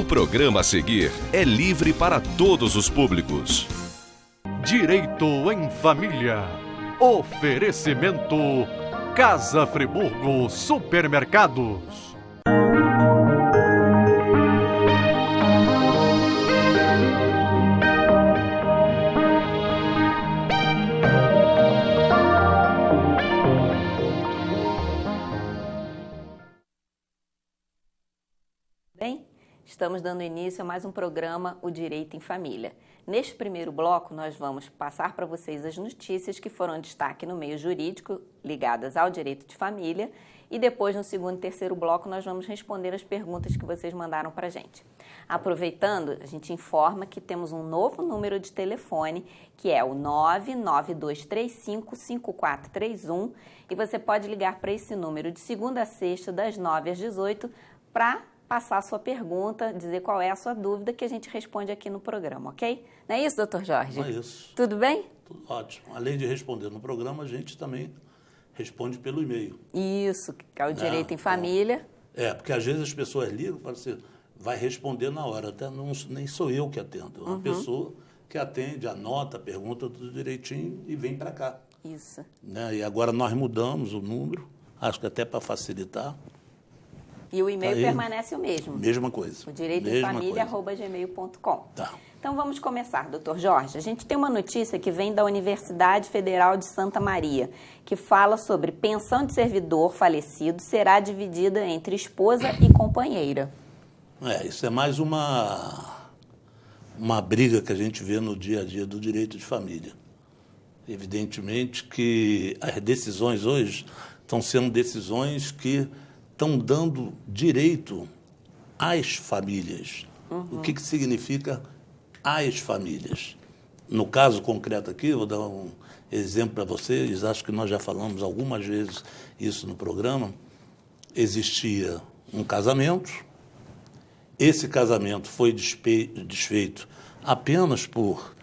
programa a seguir é livre para todos os públicos. Direito em Família. Oferecimento Casa Friburgo Supermercados. Estamos dando início a mais um programa, O Direito em Família. Neste primeiro bloco, nós vamos passar para vocês as notícias que foram destaque no meio jurídico ligadas ao direito de família e depois, no segundo e terceiro bloco, nós vamos responder as perguntas que vocês mandaram para a gente. Aproveitando, a gente informa que temos um novo número de telefone, que é o 992355431, e você pode ligar para esse número de segunda a sexta, das 9 às 18, para passar a sua pergunta, dizer qual é a sua dúvida, que a gente responde aqui no programa, ok? Não é isso, doutor Jorge? É isso. Tudo bem? Tudo ótimo. Além de responder no programa, a gente também responde pelo e-mail. Isso, que é o Direito em Família. Porque às vezes as pessoas ligam e falam assim, vai responder na hora, até nem sou eu que atendo, é uma pessoa que atende, anota, pergunta tudo direitinho e vem para cá. Isso. E agora nós mudamos o número, acho que até para facilitar. E o e-mail permanece o mesmo. Mesma coisa. O direitoemfamilia@gmail.com. Tá. Então vamos começar, doutor Jorge. A gente tem uma notícia que vem da Universidade Federal de Santa Maria, que fala sobre pensão de servidor falecido será dividida entre esposa e companheira. Isso é mais uma briga que a gente vê no dia a dia do direito de família. Evidentemente que as decisões hoje estão sendo decisões que estão dando direito às famílias. O que significa às famílias? No caso concreto aqui, vou dar um exemplo para vocês, acho que nós já falamos algumas vezes isso no programa. Existia um casamento, esse casamento foi desfeito apenas por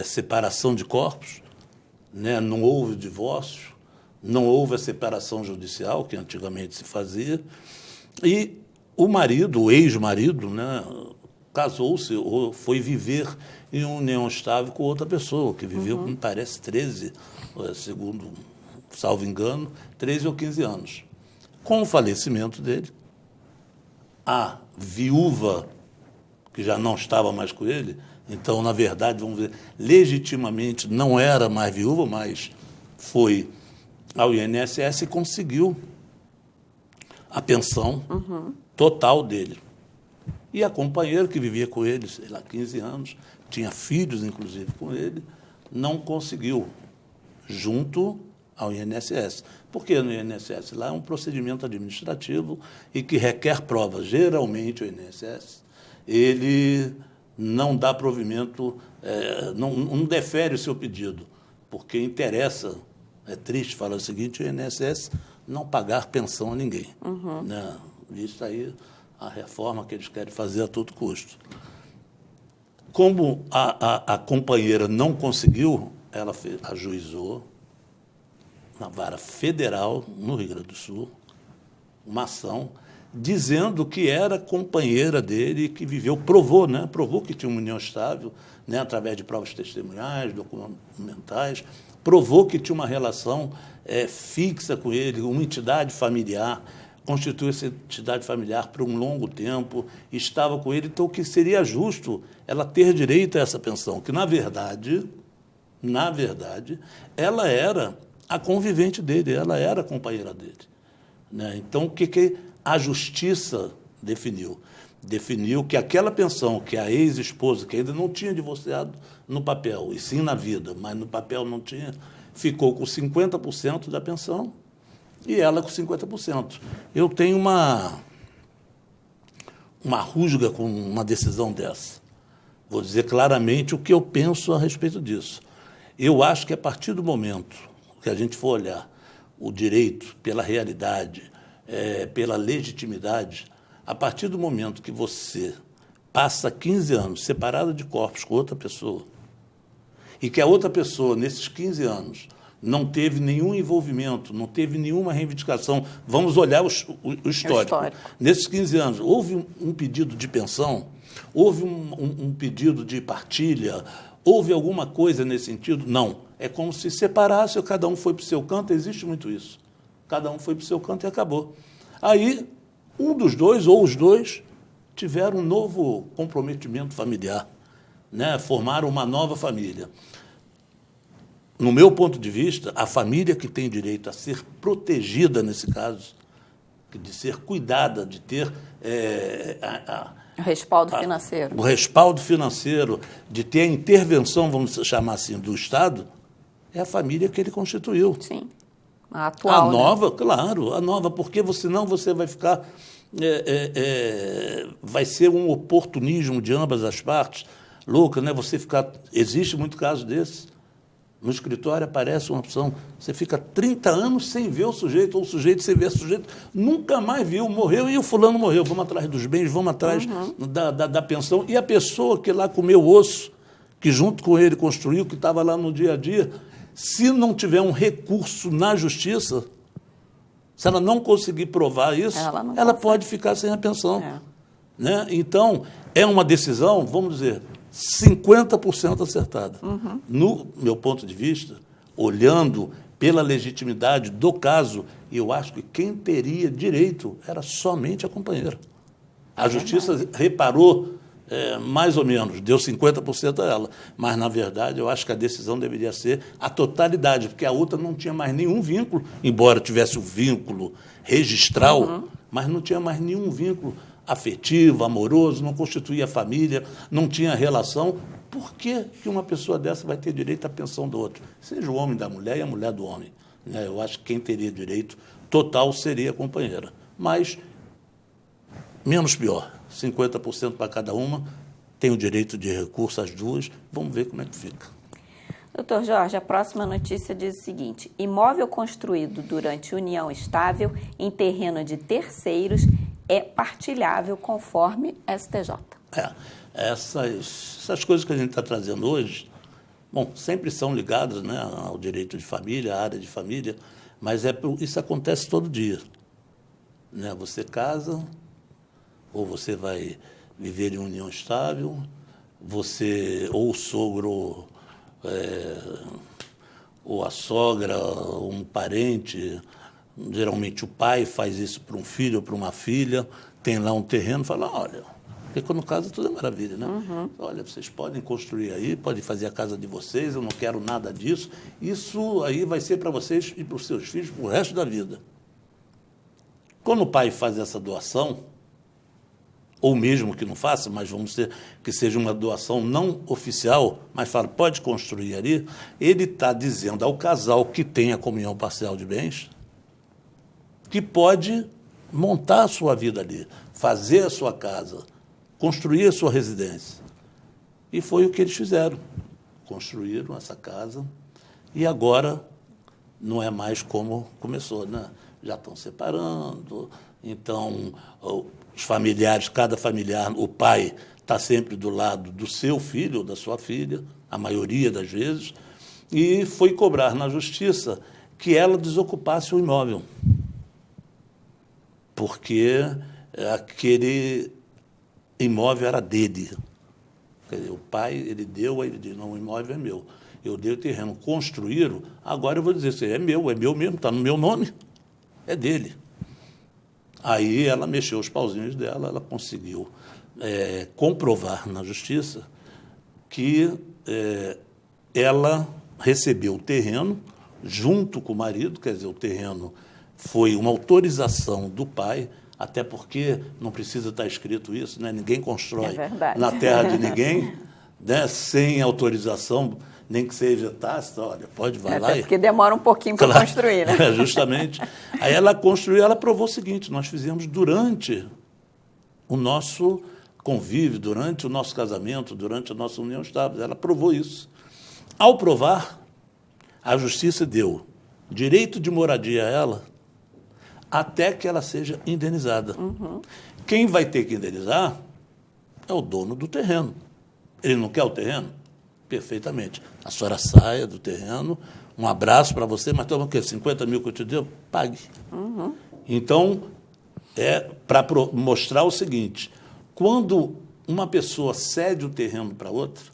separação de corpos, não houve divórcio, não houve a separação judicial, que antigamente se fazia, e o marido, o ex-marido, casou-se ou foi viver em união estável com outra pessoa, que viveu, me parece, 13, segundo, salvo engano, 13 ou 15 anos. Com o falecimento dele, a viúva, que já não estava mais com ele, então, na verdade, vamos ver, legitimamente não era mais viúva, mas foi ao INSS e conseguiu a pensão total dele. E a companheira que vivia com ele, 15 anos, tinha filhos, inclusive, com ele, não conseguiu, junto ao INSS. Porque no INSS lá é um procedimento administrativo e que requer provas. Geralmente o INSS, ele não dá provimento, não defere o seu pedido, porque interessa. É triste falar o seguinte, o INSS não pagar pensão a ninguém. Isso aí, a reforma que eles querem fazer a todo custo. Como a companheira não conseguiu, ela ajuizou na vara federal, no Rio Grande do Sul, uma ação dizendo que era companheira dele, que viveu, provou que tinha uma união estável, através de provas testemunhais, documentais, provou que tinha uma relação fixa com ele, uma entidade familiar, constituiu essa entidade familiar por um longo tempo, estava com ele, então que seria justo ela ter direito a essa pensão, que, na verdade, ela era a convivente dele, ela era a companheira dele. Então, o que a justiça definiu? Definiu que aquela pensão que a ex-esposa, que ainda não tinha divorciado no papel, e sim na vida, mas no papel não tinha, ficou com 50% da pensão e ela com 50%. Eu tenho uma rusga com uma decisão dessa. Vou dizer claramente o que eu penso a respeito disso. Eu acho que a partir do momento que a gente for olhar o direito pela realidade, pela legitimidade, a partir do momento que você passa 15 anos separado de corpos com outra pessoa e que a outra pessoa, nesses 15 anos, não teve nenhum envolvimento, não teve nenhuma reivindicação. Vamos olhar o histórico. Nesses 15 anos, houve um pedido de pensão, houve um pedido de partilha, houve alguma coisa nesse sentido? Não. É como se separasse, cada um foi para o seu canto, existe muito isso. Cada um foi para o seu canto e acabou. Aí, um dos dois, ou os dois, tiveram um novo comprometimento familiar, né? Formaram uma nova família. No meu ponto de vista, a família que tem direito a ser protegida nesse caso, de ser cuidada, de ter respaldo financeiro. O respaldo financeiro, de ter a intervenção, vamos chamar assim, do Estado, é a família que ele constituiu. Sim, a atual. A nova, né? Claro, a nova, porque senão você vai ficar... vai ser um oportunismo de ambas as partes, louca, né? Você ficar... Existe muito caso desse. No escritório aparece uma opção, você fica 30 anos sem ver o sujeito, ou o sujeito sem ver o sujeito, nunca mais viu, morreu, e o fulano morreu. Vamos atrás dos bens, vamos atrás da pensão. E a pessoa que lá comeu osso, que junto com ele construiu, que estava lá no dia a dia, se não tiver um recurso na justiça, se ela não conseguir provar isso, ela pode ficar sem a pensão. Né? Então, é uma decisão, vamos dizer, 50% acertada. No meu ponto de vista, olhando pela legitimidade do caso, eu acho que quem teria direito era somente a companheira. A justiça reparou, mais ou menos, deu 50% a ela. Mas, na verdade, eu acho que a decisão deveria ser a totalidade, porque a outra não tinha mais nenhum vínculo, embora tivesse o vínculo registral, mas não tinha mais nenhum vínculo afetivo, amoroso, não constituía família, não tinha relação. Por que uma pessoa dessa vai ter direito à pensão do outro? Seja o homem da mulher e a mulher do homem. Né? Eu acho que quem teria direito total seria a companheira. Mas, menos pior, 50% para cada uma, tem o direito de recurso às duas. Vamos ver como é que fica. Doutor Jorge, a próxima notícia diz o seguinte: imóvel construído durante união estável em terreno de terceiros é partilhável conforme STJ. Essas coisas que a gente está trazendo hoje, bom, sempre são ligadas, né, ao direito de família, à área de família, mas isso acontece todo dia. Né? Você casa, ou você vai viver em união estável, ou o sogro, ou a sogra, ou um parente... Geralmente o pai faz isso para um filho ou para uma filha, tem lá um terreno, fala, olha, porque quando casa tudo é maravilha, né? Olha, vocês podem construir aí, podem fazer a casa de vocês, eu não quero nada disso. Isso aí vai ser para vocês e para os seus filhos para o resto da vida. Quando o pai faz essa doação, ou mesmo que não faça, mas vamos dizer que seja uma doação não oficial, mas fala, pode construir ali, ele está dizendo ao casal que tem a comunhão parcial de bens, que pode montar a sua vida ali, fazer a sua casa, construir a sua residência. E foi o que eles fizeram. Construíram essa casa e agora não é mais como começou, né? Já estão separando, então os familiares, cada familiar, o pai está sempre do lado do seu filho ou da sua filha, a maioria das vezes, e foi cobrar na justiça que ela desocupasse o imóvel, porque aquele imóvel era dele. Quer dizer, o pai, ele deu, aí ele disse, não, o imóvel é meu. Eu dei o terreno, construíram, agora eu vou dizer assim, é meu mesmo, está no meu nome, é dele. Aí ela mexeu os pauzinhos dela, ela conseguiu comprovar na justiça que ela recebeu o terreno junto com o marido, quer dizer, o terreno foi uma autorização do pai, até porque não precisa estar escrito isso, né? Ninguém constrói na terra de ninguém, né? Sem autorização, nem que seja tácita, olha, pode, vai lá. Até porque demora um pouquinho para construir, né? Justamente. Aí ela construiu, ela provou o seguinte, nós fizemos durante o nosso convívio, durante o nosso casamento, durante a nossa união estável, ela provou isso. Ao provar, a justiça deu direito de moradia a ela, até que ela seja indenizada. Quem vai ter que indenizar é o dono do terreno. Ele não quer o terreno? Perfeitamente. A senhora saia do terreno, um abraço para você, mas toma o quê? 50 mil que eu te deu? Pague. Então, é para mostrar o seguinte, quando uma pessoa cede o terreno para outra,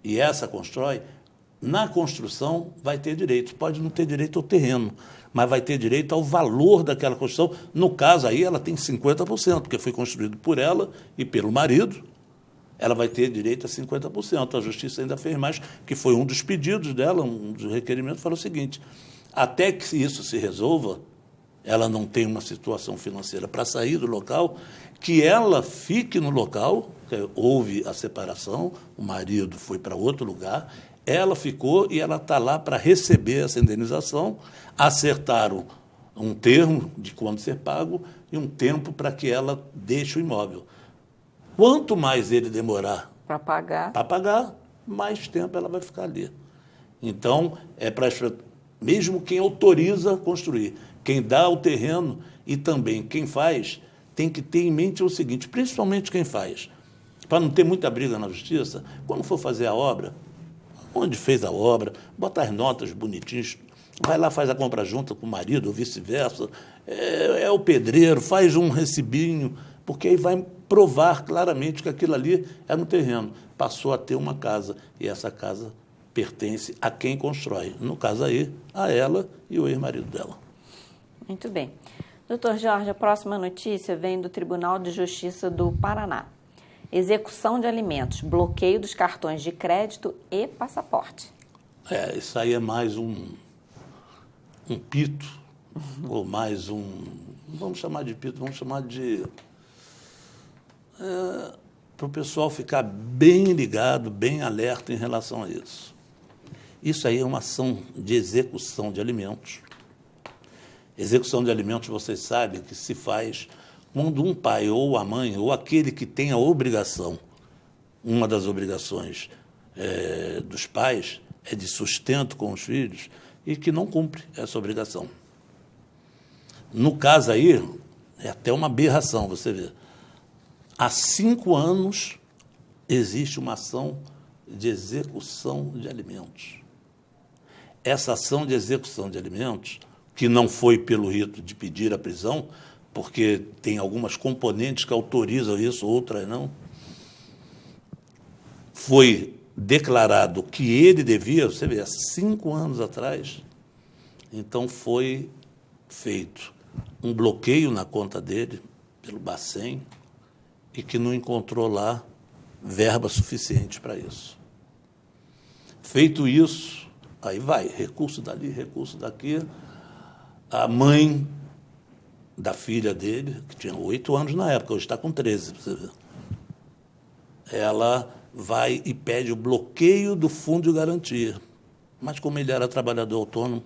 e essa constrói, na construção vai ter direito. Pode não ter direito ao terreno, mas vai ter direito ao valor daquela construção. No caso aí, ela tem 50%, porque foi construído por ela e pelo marido, ela vai ter direito a 50%. A Justiça ainda fez mais, que foi um dos pedidos dela, um dos requerimentos, falou o seguinte, até que isso se resolva, ela não tem uma situação financeira para sair do local, que ela fique no local, houve a separação, o marido foi para outro lugar, ela ficou e ela está lá para receber essa indenização, acertaram um termo de quando ser pago e um tempo para que ela deixe o imóvel. Quanto mais ele demorar para pagar, mais tempo ela vai ficar ali. Então, mesmo quem autoriza a construir, quem dá o terreno e também quem faz, tem que ter em mente o seguinte, principalmente quem faz, para não ter muita briga na justiça, quando for fazer a obra, onde fez a obra, bota as notas bonitinhas, vai lá, faz a compra junto com o marido, ou vice-versa, é o pedreiro, faz um recibinho, porque aí vai provar claramente que aquilo ali é no terreno. Passou a ter uma casa, e essa casa pertence a quem constrói. No caso aí, a ela e o ex-marido dela. Muito bem. Doutor Jorge, a próxima notícia vem do Tribunal de Justiça do Paraná. Execução de alimentos, bloqueio dos cartões de crédito e passaporte. Isso aí é mais um pito, ou mais um... Não vamos chamar de pito, vamos chamar de... para o pessoal ficar bem ligado, bem alerta em relação a isso. Isso aí é uma ação de execução de alimentos. Execução de alimentos, vocês sabem que se faz quando um pai ou a mãe, ou aquele que tem a obrigação, uma das obrigações dos pais é de sustento com os filhos e que não cumpre essa obrigação. No caso aí, é até uma aberração, você vê. Há 5 anos existe uma ação de execução de alimentos. Essa ação de execução de alimentos, que não foi pelo rito de pedir a prisão, porque tem algumas componentes que autorizam isso, outras não, foi declarado que ele devia, você vê, há 5 anos atrás, então foi feito um bloqueio na conta dele, pelo Bacen, e que não encontrou lá verba suficiente para isso. Feito isso, aí vai, recurso dali, recurso daqui. A mãe da filha dele, que tinha 8 anos na época, hoje está com 13, para você ver, ela vai e pede o bloqueio do fundo de garantia. Mas como ele era trabalhador autônomo,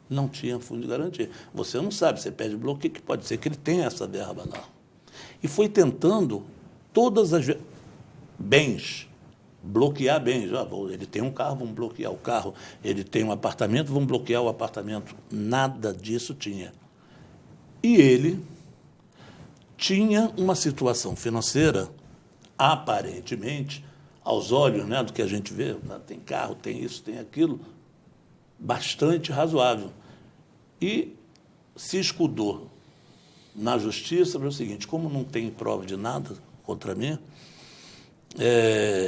não tinha fundo de garantia. Você não sabe, você pede bloqueio, que pode ser que ele tenha essa verba lá. E foi tentando todas as bens, bloquear bens. Ele tem um carro, vamos bloquear o carro. Ele tem um apartamento, vamos bloquear o apartamento. Nada disso tinha. E ele tinha uma situação financeira, aparentemente, aos olhos, né, do que a gente vê, tem carro, tem isso, tem aquilo, bastante razoável. E se escudou na justiça para o seguinte, como não tem prova de nada contra mim,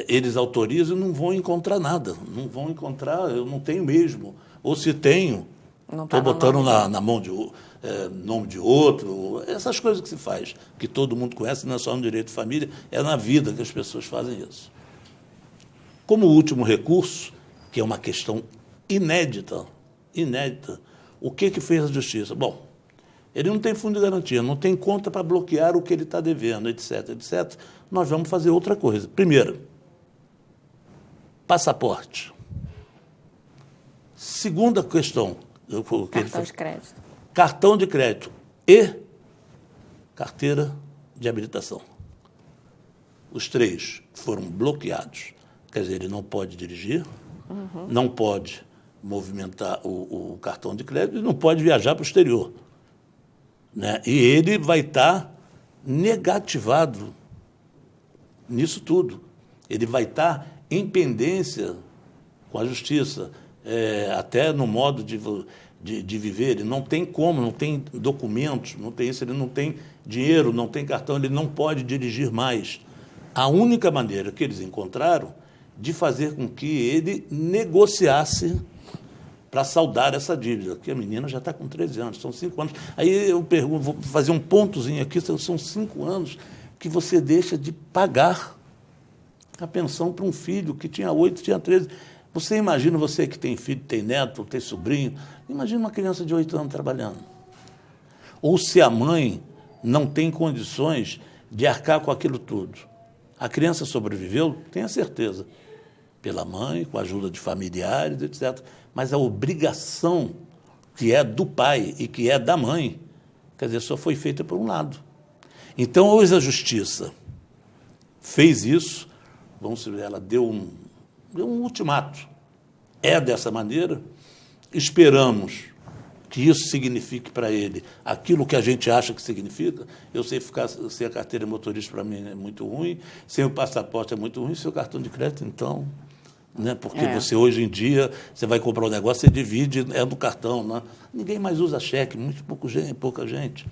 eles autorizam e não vão encontrar nada, não vão encontrar, eu não tenho mesmo, ou se tenho, estou botando na mão de nome de outro, essas coisas que se faz, que todo mundo conhece, não é só no direito de família, é na vida que as pessoas fazem isso. Como último recurso, que é uma questão inédita, o que fez a justiça? Bom, ele não tem fundo de garantia, não tem conta para bloquear o que ele está devendo, etc, etc. Nós vamos fazer outra coisa. Primeiro, passaporte. Segunda questão. Cartão de crédito. Cartão de crédito e carteira de habilitação. Os 3 foram bloqueados. Quer dizer, ele não pode dirigir, não pode movimentar o cartão de crédito e não pode viajar para o exterior. Né? E ele vai estar negativado nisso tudo. Ele vai estar em pendência com a justiça, até no modo de viver. Ele não tem como, não tem documentos, não tem isso, ele não tem dinheiro, não tem cartão, ele não pode dirigir mais. A única maneira que eles encontraram de fazer com que ele negociasse para saldar essa dívida, que a menina já está com 13 anos, são 5 anos. Aí eu pergunto, vou fazer um pontozinho aqui, são 5 anos que você deixa de pagar a pensão para um filho que tinha 8, tinha 13. Você imagina, você que tem filho, tem neto, tem sobrinho, imagina uma criança de 8 anos trabalhando. Ou se a mãe não tem condições de arcar com aquilo tudo. A criança sobreviveu, tenha certeza, pela mãe, com a ajuda de familiares, etc. Mas a obrigação que é do pai e que é da mãe, quer dizer, só foi feita por um lado. Então, hoje a justiça fez isso, vamos ver, ela deu um ultimato. É dessa maneira, esperamos que isso signifique para ele aquilo que a gente acha que significa. Eu sei ficar sem a carteira de motorista, para mim, é muito ruim, sem o passaporte é muito ruim, sem o cartão de crédito, então... Né? Porque você, hoje em dia, você vai comprar um negócio, você divide, é do cartão. Né? Ninguém mais usa cheque, muito pouca gente.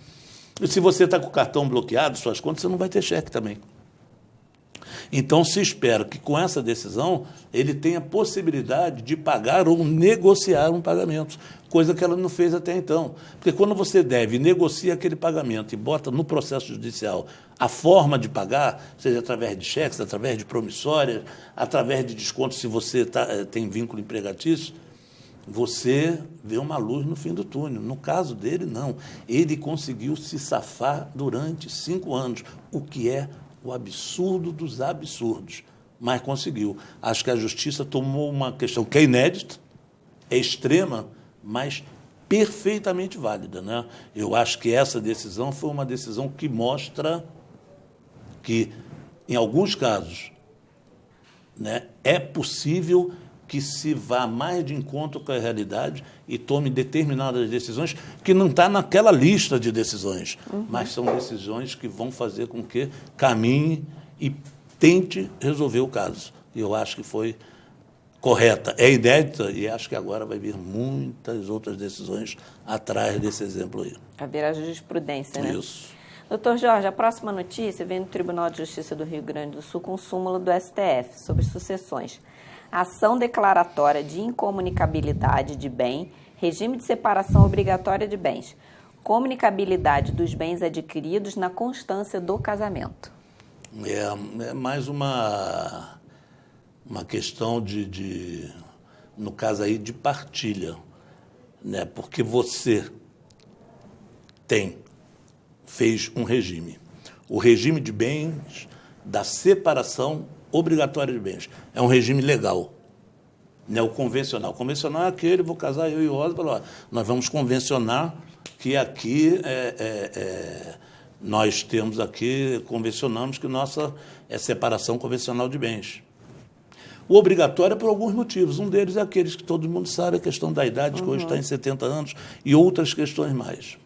E se você está com o cartão bloqueado, suas contas, você não vai ter cheque também. Então, se espera que, com essa decisão, ele tenha possibilidade de pagar ou negociar um pagamento, coisa que ela não fez até então. Porque quando você deve, negocia aquele pagamento e bota no processo judicial a forma de pagar, seja através de cheques, através de promissórias, através de descontos se você tem vínculo empregatício, você vê uma luz no fim do túnel. No caso dele, não. Ele conseguiu se safar durante 5 anos, o que é o absurdo dos absurdos, mas conseguiu. Acho que a justiça tomou uma questão que é inédita, é extrema, mas perfeitamente válida, né? Eu acho que essa decisão foi uma decisão que mostra que, em alguns casos, né, é possível que se vá mais de encontro com a realidade e tome determinadas decisões que não está naquela lista de decisões, mas são decisões que vão fazer com que caminhe e tente resolver o caso. E eu acho que foi correta, é inédita, e acho que agora vai vir muitas outras decisões atrás desse exemplo aí. Haverá jurisprudência, né? Isso. Doutor Jorge, a próxima notícia vem do Tribunal de Justiça do Rio Grande do Sul com súmula do STF sobre sucessões. Ação declaratória de incomunicabilidade de bem, regime de separação obrigatória de bens, comunicabilidade dos bens adquiridos na constância do casamento. É mais uma questão no caso aí, de partilha, né? Porque você fez um regime, o regime de bens da separação obrigatória de bens. É um regime legal, né? O convencional. O convencional é aquele, vou casar eu e o Rosa, nós vamos convencionar que aqui nós temos aqui, convencionamos que nossa é separação convencional de bens. O obrigatório é por alguns motivos. Um deles é aqueles que todo mundo sabe, a questão da idade, que hoje está em 70 anos, e outras questões mais.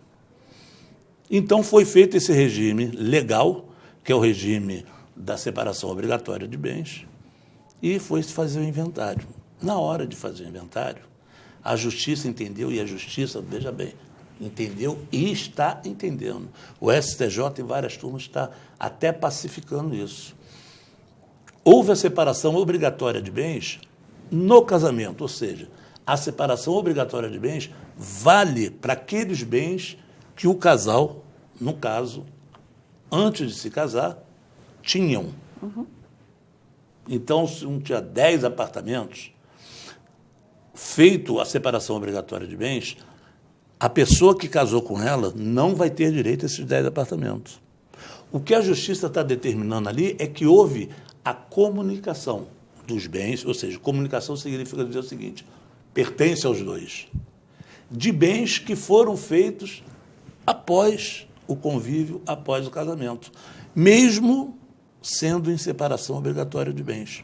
Então, foi feito esse regime legal, que é o regime da separação obrigatória de bens, e foi-se fazer o inventário. Na hora de fazer o inventário, a Justiça entendeu, e a Justiça, veja bem, entendeu e está entendendo. O STJ, em várias turmas, está até pacificando isso. Houve a separação obrigatória de bens no casamento, ou seja, a separação obrigatória de bens vale para aqueles bens que o casal, no caso, antes de se casar, tinham. Então, se um tinha 10 apartamentos, feito a separação obrigatória de bens, a pessoa que casou com ela não vai ter direito a esses 10 apartamentos. O que a Justiça está determinando ali é que houve a comunicação dos bens, ou seja, comunicação significa dizer o seguinte, pertence aos dois, de bens que foram feitos após o convívio, após o casamento, mesmo sendo em separação obrigatória de bens.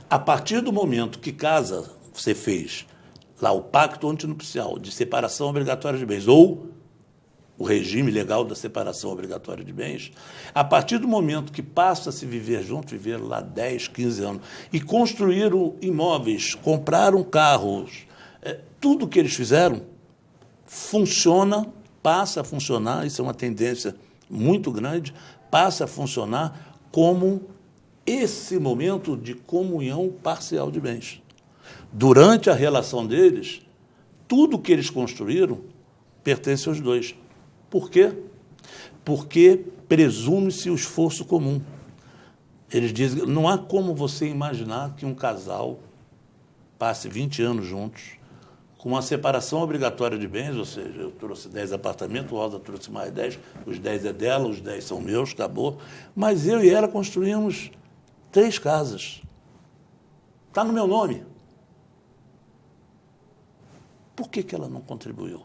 A partir do momento que casa, você fez lá o pacto antinupcial de separação obrigatória de bens, ou o regime legal da separação obrigatória de bens, a partir do momento que passa a se viver junto, viveram lá 10, 15 anos, e construíram imóveis, compraram carros, tudo que eles fizeram funciona, passa a funcionar, isso é uma tendência muito grande, passa a funcionar como esse momento de comunhão parcial de bens. Durante a relação deles, tudo que eles construíram pertence aos dois. Por quê? Porque presume-se o esforço comum. Eles dizem que não há como você imaginar que um casal passe 20 anos juntos, com uma separação obrigatória de bens, ou seja, eu trouxe 10 apartamentos, o Rosa trouxe mais 10, os 10 é dela, os 10 são meus, acabou. Mas eu e ela construímos 3 casas. Está no meu nome. Por que ela não contribuiu?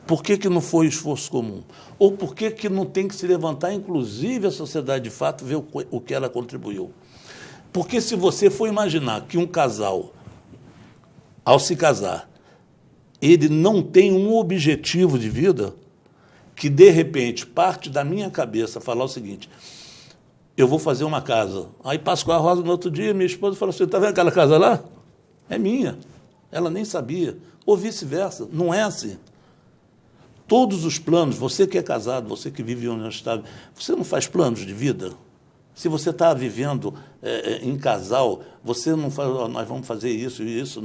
Por que não foi esforço comum? Ou por que não tem que se levantar, inclusive, a sociedade de fato, ver o que ela contribuiu? Porque se você for imaginar que um casal, ao se casar, ele não tem um objetivo de vida, que, de repente, parte da minha cabeça falar o seguinte: eu vou fazer uma casa. Aí passo com a Rosa no outro dia, minha esposa falou assim: está vendo aquela casa lá? É minha. Ela nem sabia. Ou vice-versa. Não é assim. Todos os planos, você que é casado, você que vive onde está, você não faz planos de vida? Se você está vivendo em casal, você não faz, nós vamos fazer isso e isso,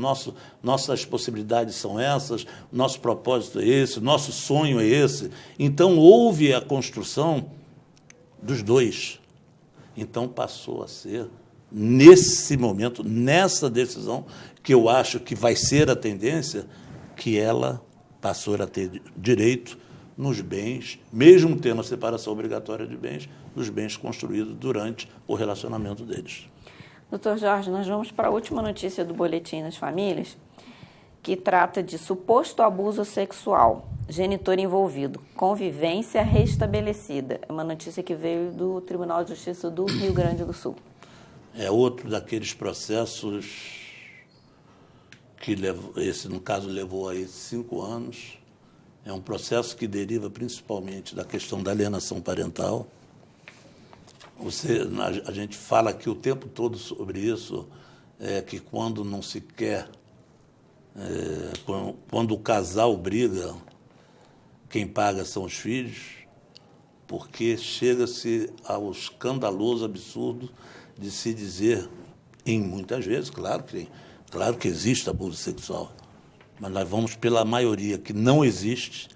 nossas possibilidades são essas, nosso propósito é esse, nosso sonho é esse. Então, houve a construção dos dois. Então, passou a ser, nesse momento, nessa decisão, que eu acho que vai ser a tendência, que ela passou a ter direito nos bens, mesmo tendo a separação obrigatória de bens, dos bens construídos durante o relacionamento deles. Doutor Jorge, nós vamos para a última notícia do Boletim das Famílias, que trata de suposto abuso sexual, genitor envolvido, convivência restabelecida. É uma notícia que veio do Tribunal de Justiça do Rio Grande do Sul. É outro daqueles processos que, esse, no caso, levou aí 5 anos. É um processo que deriva principalmente da questão da alienação parental. A gente fala aqui o tempo todo sobre isso, que quando não se quer, quando o casal briga, quem paga são os filhos, porque chega-se ao escandaloso absurdo de se dizer, em muitas vezes, claro que existe abuso sexual, mas nós vamos pela maioria que não existe,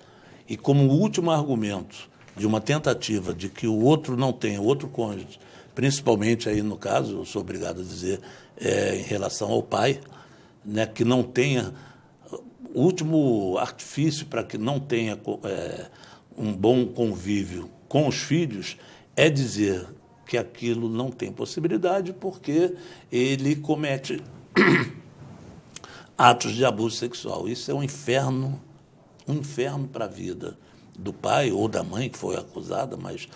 e como último argumento de uma tentativa de que o outro não tenha, o outro cônjuge, principalmente aí no caso, eu sou obrigado a dizer, em relação ao pai, né, que não tenha, o último artifício para que não tenha um bom convívio com os filhos é dizer que aquilo não tem possibilidade porque ele comete atos de abuso sexual. Isso é um inferno para a vida do pai ou da mãe que foi acusada, mas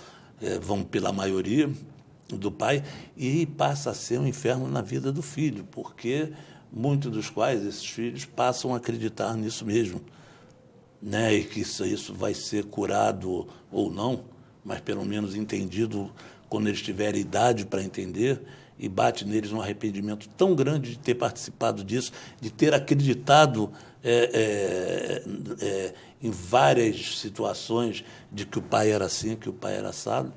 vão pela maioria do pai, e passa a ser um inferno na vida do filho, porque muitos dos quais esses filhos passam a acreditar nisso mesmo, né? E que isso vai ser curado ou não, mas pelo menos entendido quando eles tiverem idade para entender, e bate neles um arrependimento tão grande de ter participado disso, de ter acreditado em várias situações de que o pai era assim, que o pai era assado,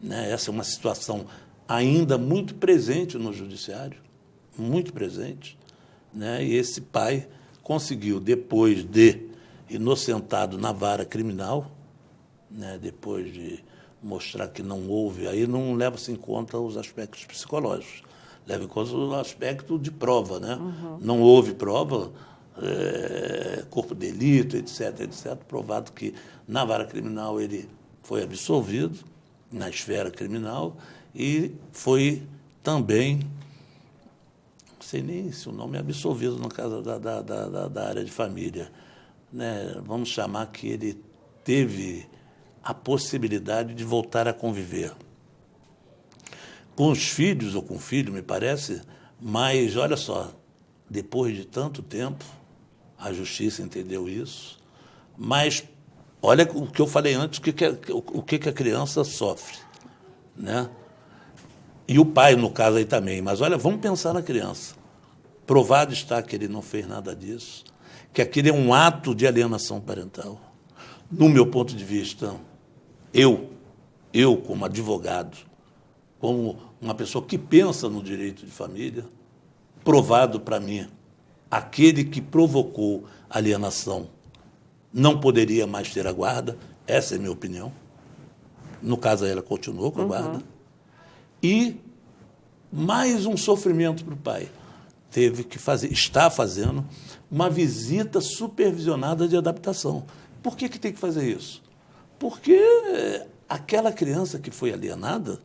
né? Essa é uma situação ainda muito presente no judiciário, muito presente, né? E esse pai conseguiu, depois de inocentado na vara criminal, né? Depois de mostrar que não houve, aí não leva-se em conta os aspectos psicológicos, leva em conta o aspecto de prova, né? Uhum. Não houve prova, corpo de delito, etc., provado que na vara criminal ele foi absolvido, na esfera criminal, e foi também, não sei nem se o nome é absolvido no caso da área de família, né? Vamos chamar que ele teve a possibilidade de voltar a conviver com os filhos, ou com o filho, me parece, mas, olha só, depois de tanto tempo, a justiça entendeu isso, mas Olha o que eu falei antes, o que a criança sofre, né? E o pai, no caso aí também. Mas olha, vamos pensar na criança. Provado está que ele não fez nada disso, que aquele é um ato de alienação parental. No meu ponto de vista, eu como advogado, como uma pessoa que pensa no direito de família, provado para mim, aquele que provocou alienação não poderia mais ter a guarda, essa é a minha opinião. No caso, ela continuou com a guarda. E mais um sofrimento para o pai. Teve que fazer, está fazendo, uma visita supervisionada de adaptação. Por que tem que fazer isso? Porque aquela criança que foi alienada,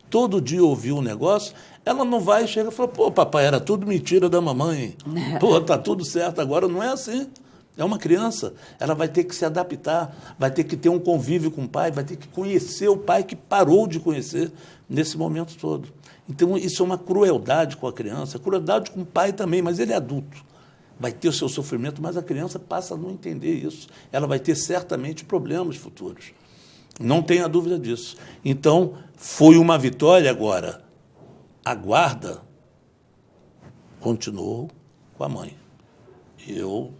todo dia ouviu um negócio, ela não vai, chega e fala, pô, papai, era tudo mentira da mamãe. Pô, tá tudo certo, agora não é assim. É uma criança, ela vai ter que se adaptar, vai ter que ter um convívio com o pai, vai ter que conhecer o pai que parou de conhecer nesse momento todo. Então, isso é uma crueldade com a criança, crueldade com o pai também, mas ele é adulto. Vai ter o seu sofrimento, mas a criança passa a não entender isso. Ela vai ter certamente problemas futuros. Não tenha dúvida disso. Então, foi uma vitória agora. A guarda continuou com a mãe. Eu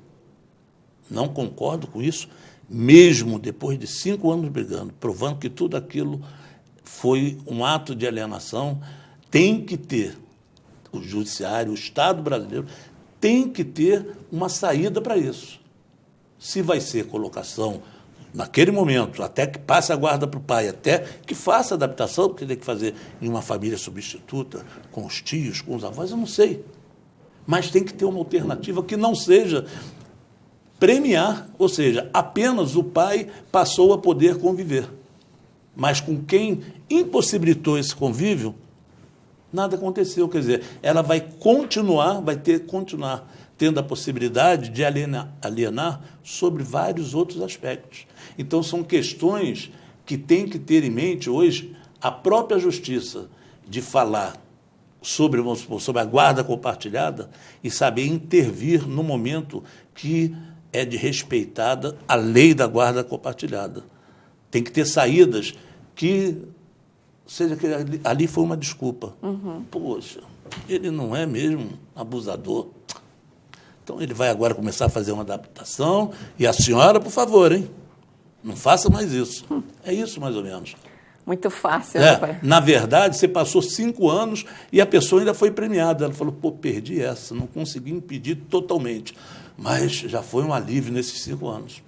não concordo com isso, mesmo depois de 5 anos brigando, provando que tudo aquilo foi um ato de alienação. Tem que ter, o judiciário, o Estado brasileiro, tem que ter uma saída para isso. Se vai ser colocação naquele momento, até que passe a guarda para o pai, até que faça a adaptação, porque tem que fazer em uma família substituta, com os tios, com os avós, eu não sei. Mas tem que ter uma alternativa que não seja premiar, ou seja, apenas o pai passou a poder conviver. Mas com quem impossibilitou esse convívio, nada aconteceu. Quer dizer, ela vai continuar tendo a possibilidade de alienar sobre vários outros aspectos. Então, são questões que tem que ter em mente hoje a própria justiça de falar sobre, vamos supor, sobre a guarda compartilhada e saber intervir no momento que é de respeitada a lei da guarda compartilhada. Tem que ter saídas que seja que ali foi uma desculpa. Poxa, ele não é mesmo abusador. Então, ele vai agora começar a fazer uma adaptação e a senhora, por favor, hein? Não faça mais isso. É isso, mais ou menos. Muito fácil, né, pai? Na verdade, você passou 5 anos e a pessoa ainda foi premiada. Ela falou, pô, perdi essa, não consegui impedir totalmente. Mas já foi um alívio nesses 5 anos.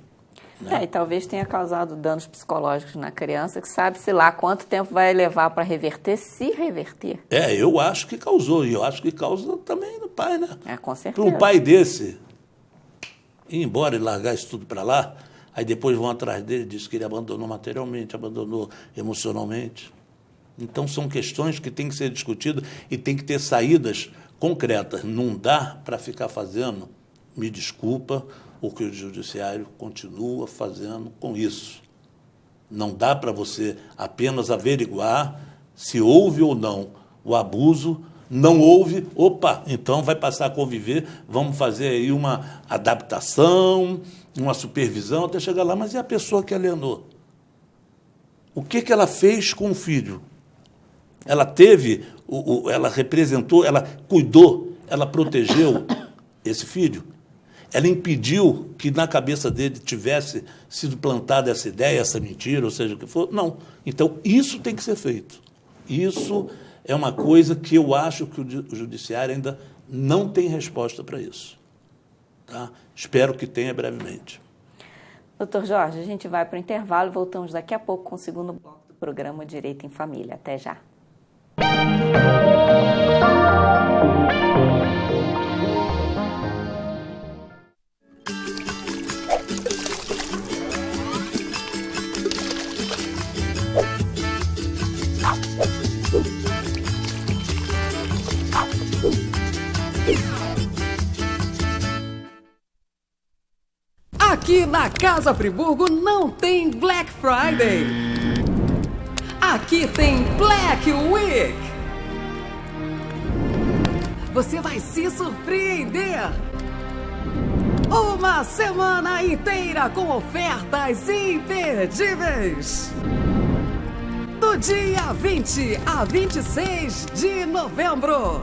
Né? E talvez tenha causado danos psicológicos na criança, que sabe-se lá quanto tempo vai levar para reverter, se reverter. Eu acho que causou, e eu acho que causa também no pai, né? Com certeza. Para um pai desse ir embora e largar isso tudo para lá, aí depois vão atrás dele, diz que ele abandonou materialmente, abandonou emocionalmente. Então, são questões que têm que ser discutidas e tem que ter saídas concretas. Não dá para ficar fazendo, me desculpa, o que o judiciário continua fazendo com isso. Não dá para você apenas averiguar se houve ou não o abuso. Não houve, opa, então vai passar a conviver, vamos fazer aí uma adaptação, uma supervisão, até chegar lá. Mas e a pessoa que alienou? O que ela fez com o filho? Ela teve, ela representou, ela cuidou, ela protegeu esse filho? Ela impediu que na cabeça dele tivesse sido plantada essa ideia, essa mentira, ou seja, o que for? Não. Então, isso tem que ser feito. Isso é uma coisa que eu acho que o judiciário ainda não tem resposta para isso. Tá? Espero que tenha brevemente. Doutor Jorge, a gente vai para o intervalo e voltamos daqui a pouco com o segundo bloco do programa Direito em Família. Até já. Aqui na Casa Friburgo não tem Black Friday. Aqui tem Black Week. Você vai se surpreender. Uma semana inteira com ofertas imperdíveis. Do dia 20 a 26 de novembro.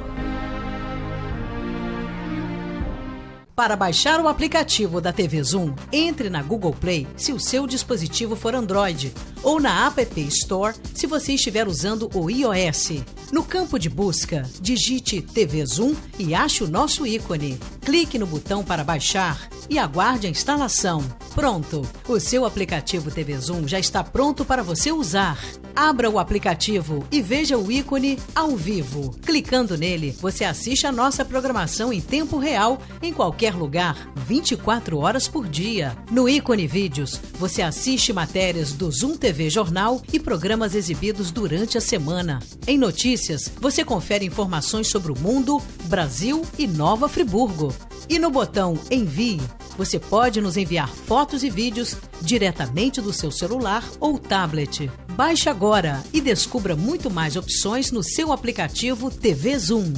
Para baixar o aplicativo da TV Zoom, entre na Google Play se o seu dispositivo for Android ou na App Store se você estiver usando o iOS. No campo de busca, digite TV Zoom e ache o nosso ícone. Clique no botão para baixar e aguarde a instalação. Pronto! O seu aplicativo TV Zoom já está pronto para você usar. Abra o aplicativo e veja o ícone ao vivo. Clicando nele, você assiste a nossa programação em tempo real, em qualquer lugar, 24 horas por dia. No ícone Vídeos, você assiste matérias do Zoom TV Jornal e programas exibidos durante a semana. Em Notícias, você confere informações sobre o mundo, Brasil e Nova Friburgo. E no botão Envie, você pode nos enviar fotos e vídeos diretamente do seu celular ou tablet. Baixe agora e descubra muito mais opções no seu aplicativo TV Zoom.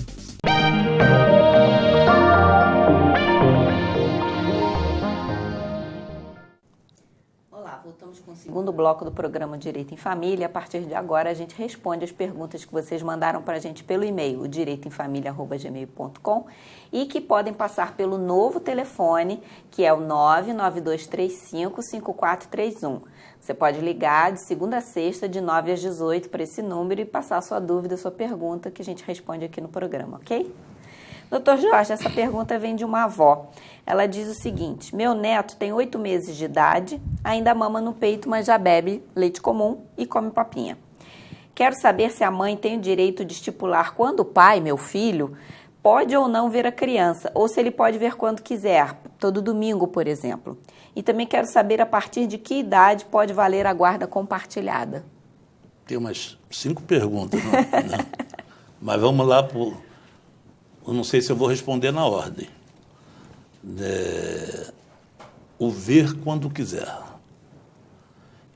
Olá, voltamos com o segundo bloco do programa Direito em Família. A partir de agora, a gente responde as perguntas que vocês mandaram para a gente pelo e-mail, direitoemfamilia@gmail.com, e que podem passar pelo novo telefone, que é o 99235-5431. Você pode ligar de segunda a sexta, de 9 às 18, para esse número e passar a sua dúvida, a sua pergunta, que a gente responde aqui no programa, ok? Doutor Jorge, essa pergunta vem de uma avó. Ela diz o seguinte: meu neto tem 8 meses de idade, ainda mama no peito, mas já bebe leite comum e come papinha. Quero saber se a mãe tem o direito de estipular quando o pai, meu filho, pode ou não ver a criança, ou se ele pode ver quando quiser, todo domingo, por exemplo. E também quero saber a partir de que idade pode valer a guarda compartilhada. Tem umas 5 perguntas, não? Mas vamos lá por... Eu não sei se eu vou responder na ordem. O ver quando quiser.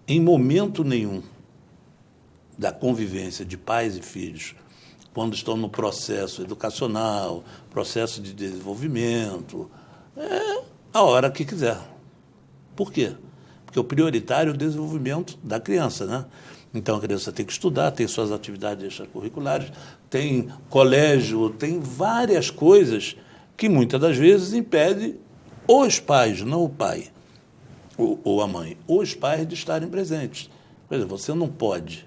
Em momento nenhum da convivência de pais e filhos, quando estão no processo educacional, processo de desenvolvimento, é a hora que quiser. Por quê? Porque o prioritário é o desenvolvimento da criança, né? Então, a criança tem que estudar, tem suas atividades extracurriculares, tem colégio, tem várias coisas que, muitas das vezes, impedem os pais, não o pai ou a mãe, os pais de estarem presentes. Por exemplo, você não pode,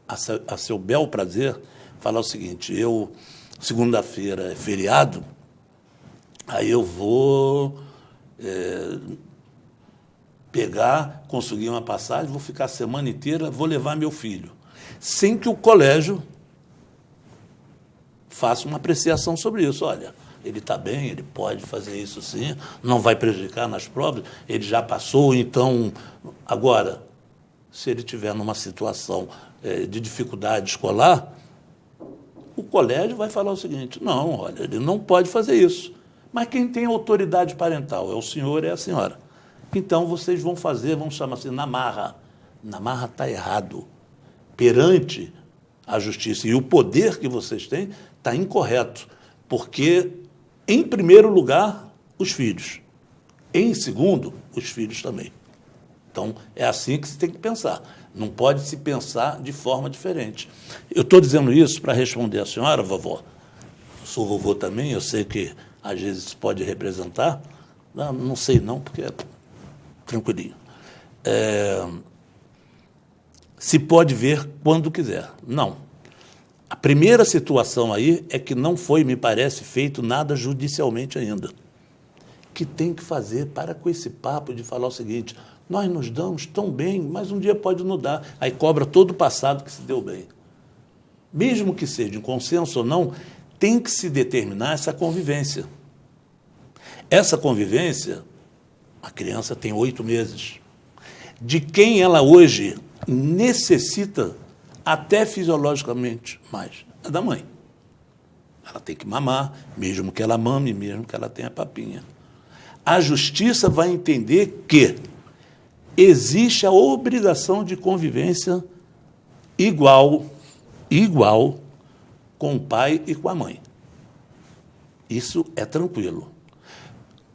a seu bel prazer, falar o seguinte: eu, segunda-feira é feriado, aí eu vou pegar, conseguir uma passagem, vou ficar a semana inteira, vou levar meu filho, sem que o colégio faça uma apreciação sobre isso. Olha, ele está bem, ele pode fazer isso sim, não vai prejudicar nas provas, ele já passou, então... Agora, se ele estiver numa situação de dificuldade escolar, o colégio vai falar o seguinte: não, olha, ele não pode fazer isso. Mas quem tem autoridade parental é o senhor e é a senhora. Então, vocês vão fazer, vamos chamar assim, na marra. Na marra está errado. Perante a justiça e o poder que vocês têm, está incorreto. Porque, em primeiro lugar, os filhos. Em segundo, os filhos também. Então, é assim que se tem que pensar. Não pode se pensar de forma diferente. Eu estou dizendo isso para responder a senhora, vovó. Eu sou vovô também, eu sei que às vezes isso pode representar. Não sei não, porque é tranquilinho. Se pode ver quando quiser. Não. A primeira situação aí é que não foi, me parece, feito nada judicialmente ainda. Que tem que fazer, para com esse papo de falar o seguinte: nós nos damos tão bem, mas um dia pode não dar. Aí cobra todo o passado que se deu bem. Mesmo que seja em consenso ou não, tem que se determinar essa convivência. Essa convivência, a criança tem 8 meses. De quem ela hoje necessita, até fisiologicamente, mais? É da mãe. Ela tem que mamar, mesmo que ela mame, mesmo que ela tenha papinha. A justiça vai entender que existe a obrigação de convivência igual com o pai e com a mãe. Isso é tranquilo.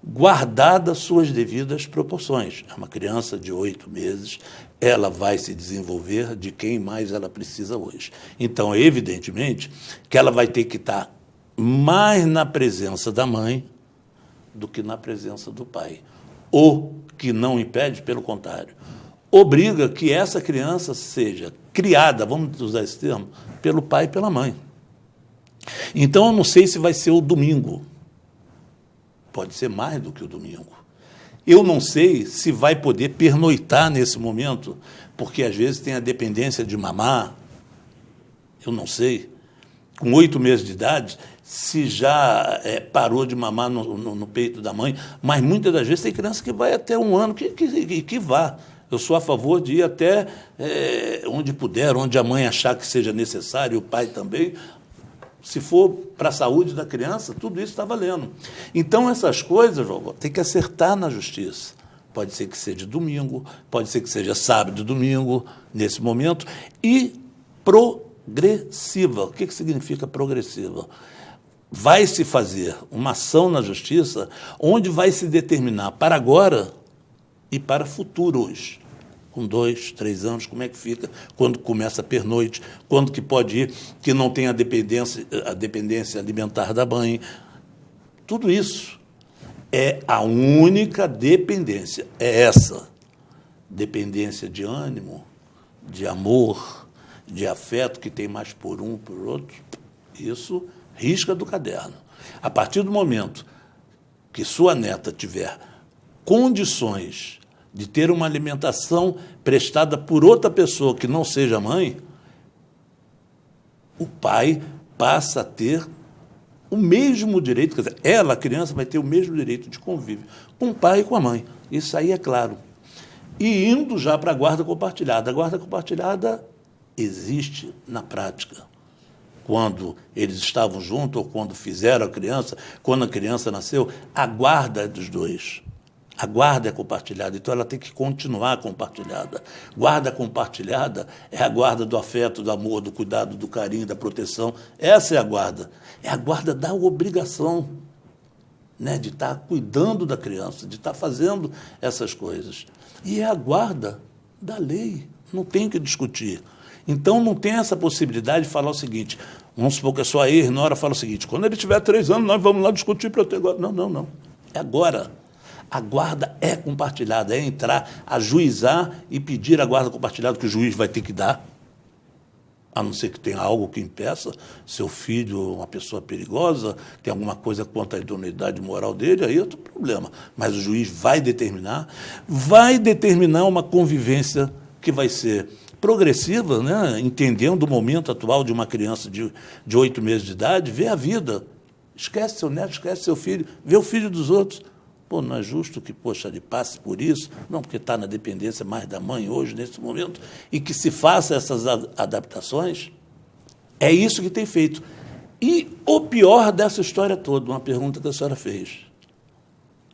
guardadas suas devidas proporções. É uma criança de 8 meses, ela vai se desenvolver de quem mais ela precisa hoje. Então, evidentemente, que ela vai ter que estar mais na presença da mãe do que na presença do pai. O que não impede, pelo contrário, obriga que essa criança seja criada, vamos usar esse termo, pelo pai e pela mãe. Então, eu não sei se vai ser o domingo. Pode ser mais do que o domingo. Eu não sei se vai poder pernoitar nesse momento, porque às vezes tem a dependência de mamar. Eu não sei. Com 8 meses de idade, se já parou de mamar no peito da mãe, mas muitas das vezes tem criança que vai até 1 ano que vá. Eu sou a favor de ir até onde puder, onde a mãe achar que seja necessário, o pai também. Se for para a saúde da criança, tudo isso está valendo. Então, essas coisas, tem que acertar na justiça. Pode ser que seja domingo, pode ser que seja sábado e domingo, nesse momento, e progressiva. O que significa progressiva? Vai se fazer uma ação na justiça onde vai se determinar para agora e para futuros. Com 2, 3 anos, como é que fica, quando começa a pernoite, quando que pode ir, que não tem a dependência alimentar da mãe. Tudo isso é a única dependência, é essa dependência de ânimo, de amor, de afeto que tem mais por um, por outro. Isso risca do caderno. A partir do momento que sua neta tiver condições de ter uma alimentação prestada por outra pessoa que não seja mãe, o pai passa a ter o mesmo direito, quer dizer, ela, a criança, vai ter o mesmo direito de convívio com o pai e com a mãe. Isso aí é claro. E indo já para a guarda compartilhada. A guarda compartilhada existe na prática. Quando eles estavam juntos, ou quando fizeram a criança, quando a criança nasceu, a guarda é dos dois. A guarda é compartilhada, então ela tem que continuar compartilhada. Guarda compartilhada é a guarda do afeto, do amor, do cuidado, do carinho, da proteção. Essa é a guarda. É a guarda da obrigação, né, de estar cuidando da criança, de estar fazendo essas coisas. E é a guarda da lei, não tem que discutir. Então, não tem essa possibilidade de falar o seguinte, vamos supor que a sua ex-nora fala o seguinte, quando ele tiver 3 anos, nós vamos lá discutir para eu ter guarda. Não. É agora. A guarda é compartilhada, é entrar, ajuizar e pedir a guarda compartilhada que o juiz vai ter que dar, a não ser que tenha algo que impeça, seu filho, uma pessoa perigosa, tem alguma coisa contra a idoneidade moral dele, aí é outro problema. Mas o juiz vai determinar uma convivência que vai ser progressiva, né? Entendendo o momento atual de uma criança de 8 meses de idade, vê a vida, esquece seu neto, esquece seu filho, vê o filho dos outros. Pô, não é justo que, poxa, ele passe por isso, não, porque está na dependência mais da mãe hoje, nesse momento, e que se faça essas adaptações. É isso que tem feito. E o pior dessa história toda, uma pergunta que a senhora fez.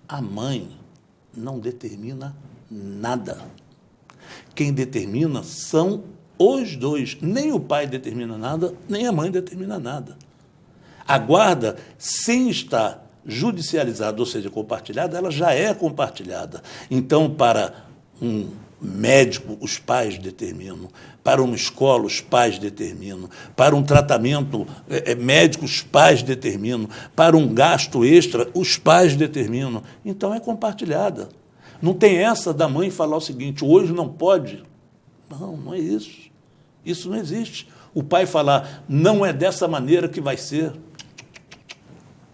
A mãe não determina nada. Quem determina são os dois. Nem o pai determina nada, nem a mãe determina nada. A guarda, sem estar judicializada, ou seja, compartilhada, ela já é compartilhada. Então, para um médico, os pais determinam. Para uma escola, os pais determinam. Para um tratamento médico, os pais determinam. Para um gasto extra, os pais determinam. Então, é compartilhada. Não tem essa da mãe falar o seguinte, hoje não pode. Não é isso. Isso não existe. O pai falar, não é dessa maneira que vai ser.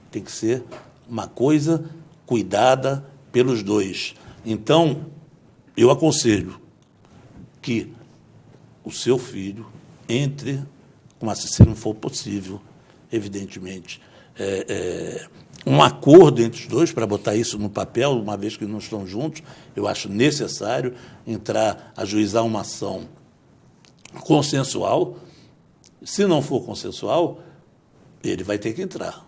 Tem que ser uma coisa cuidada pelos dois. Então, eu aconselho que o seu filho entre, se não for possível, evidentemente, um acordo entre os dois para botar isso no papel, uma vez que não estão juntos, eu acho necessário entrar, ajuizar uma ação consensual. Se não for consensual, ele vai ter que entrar.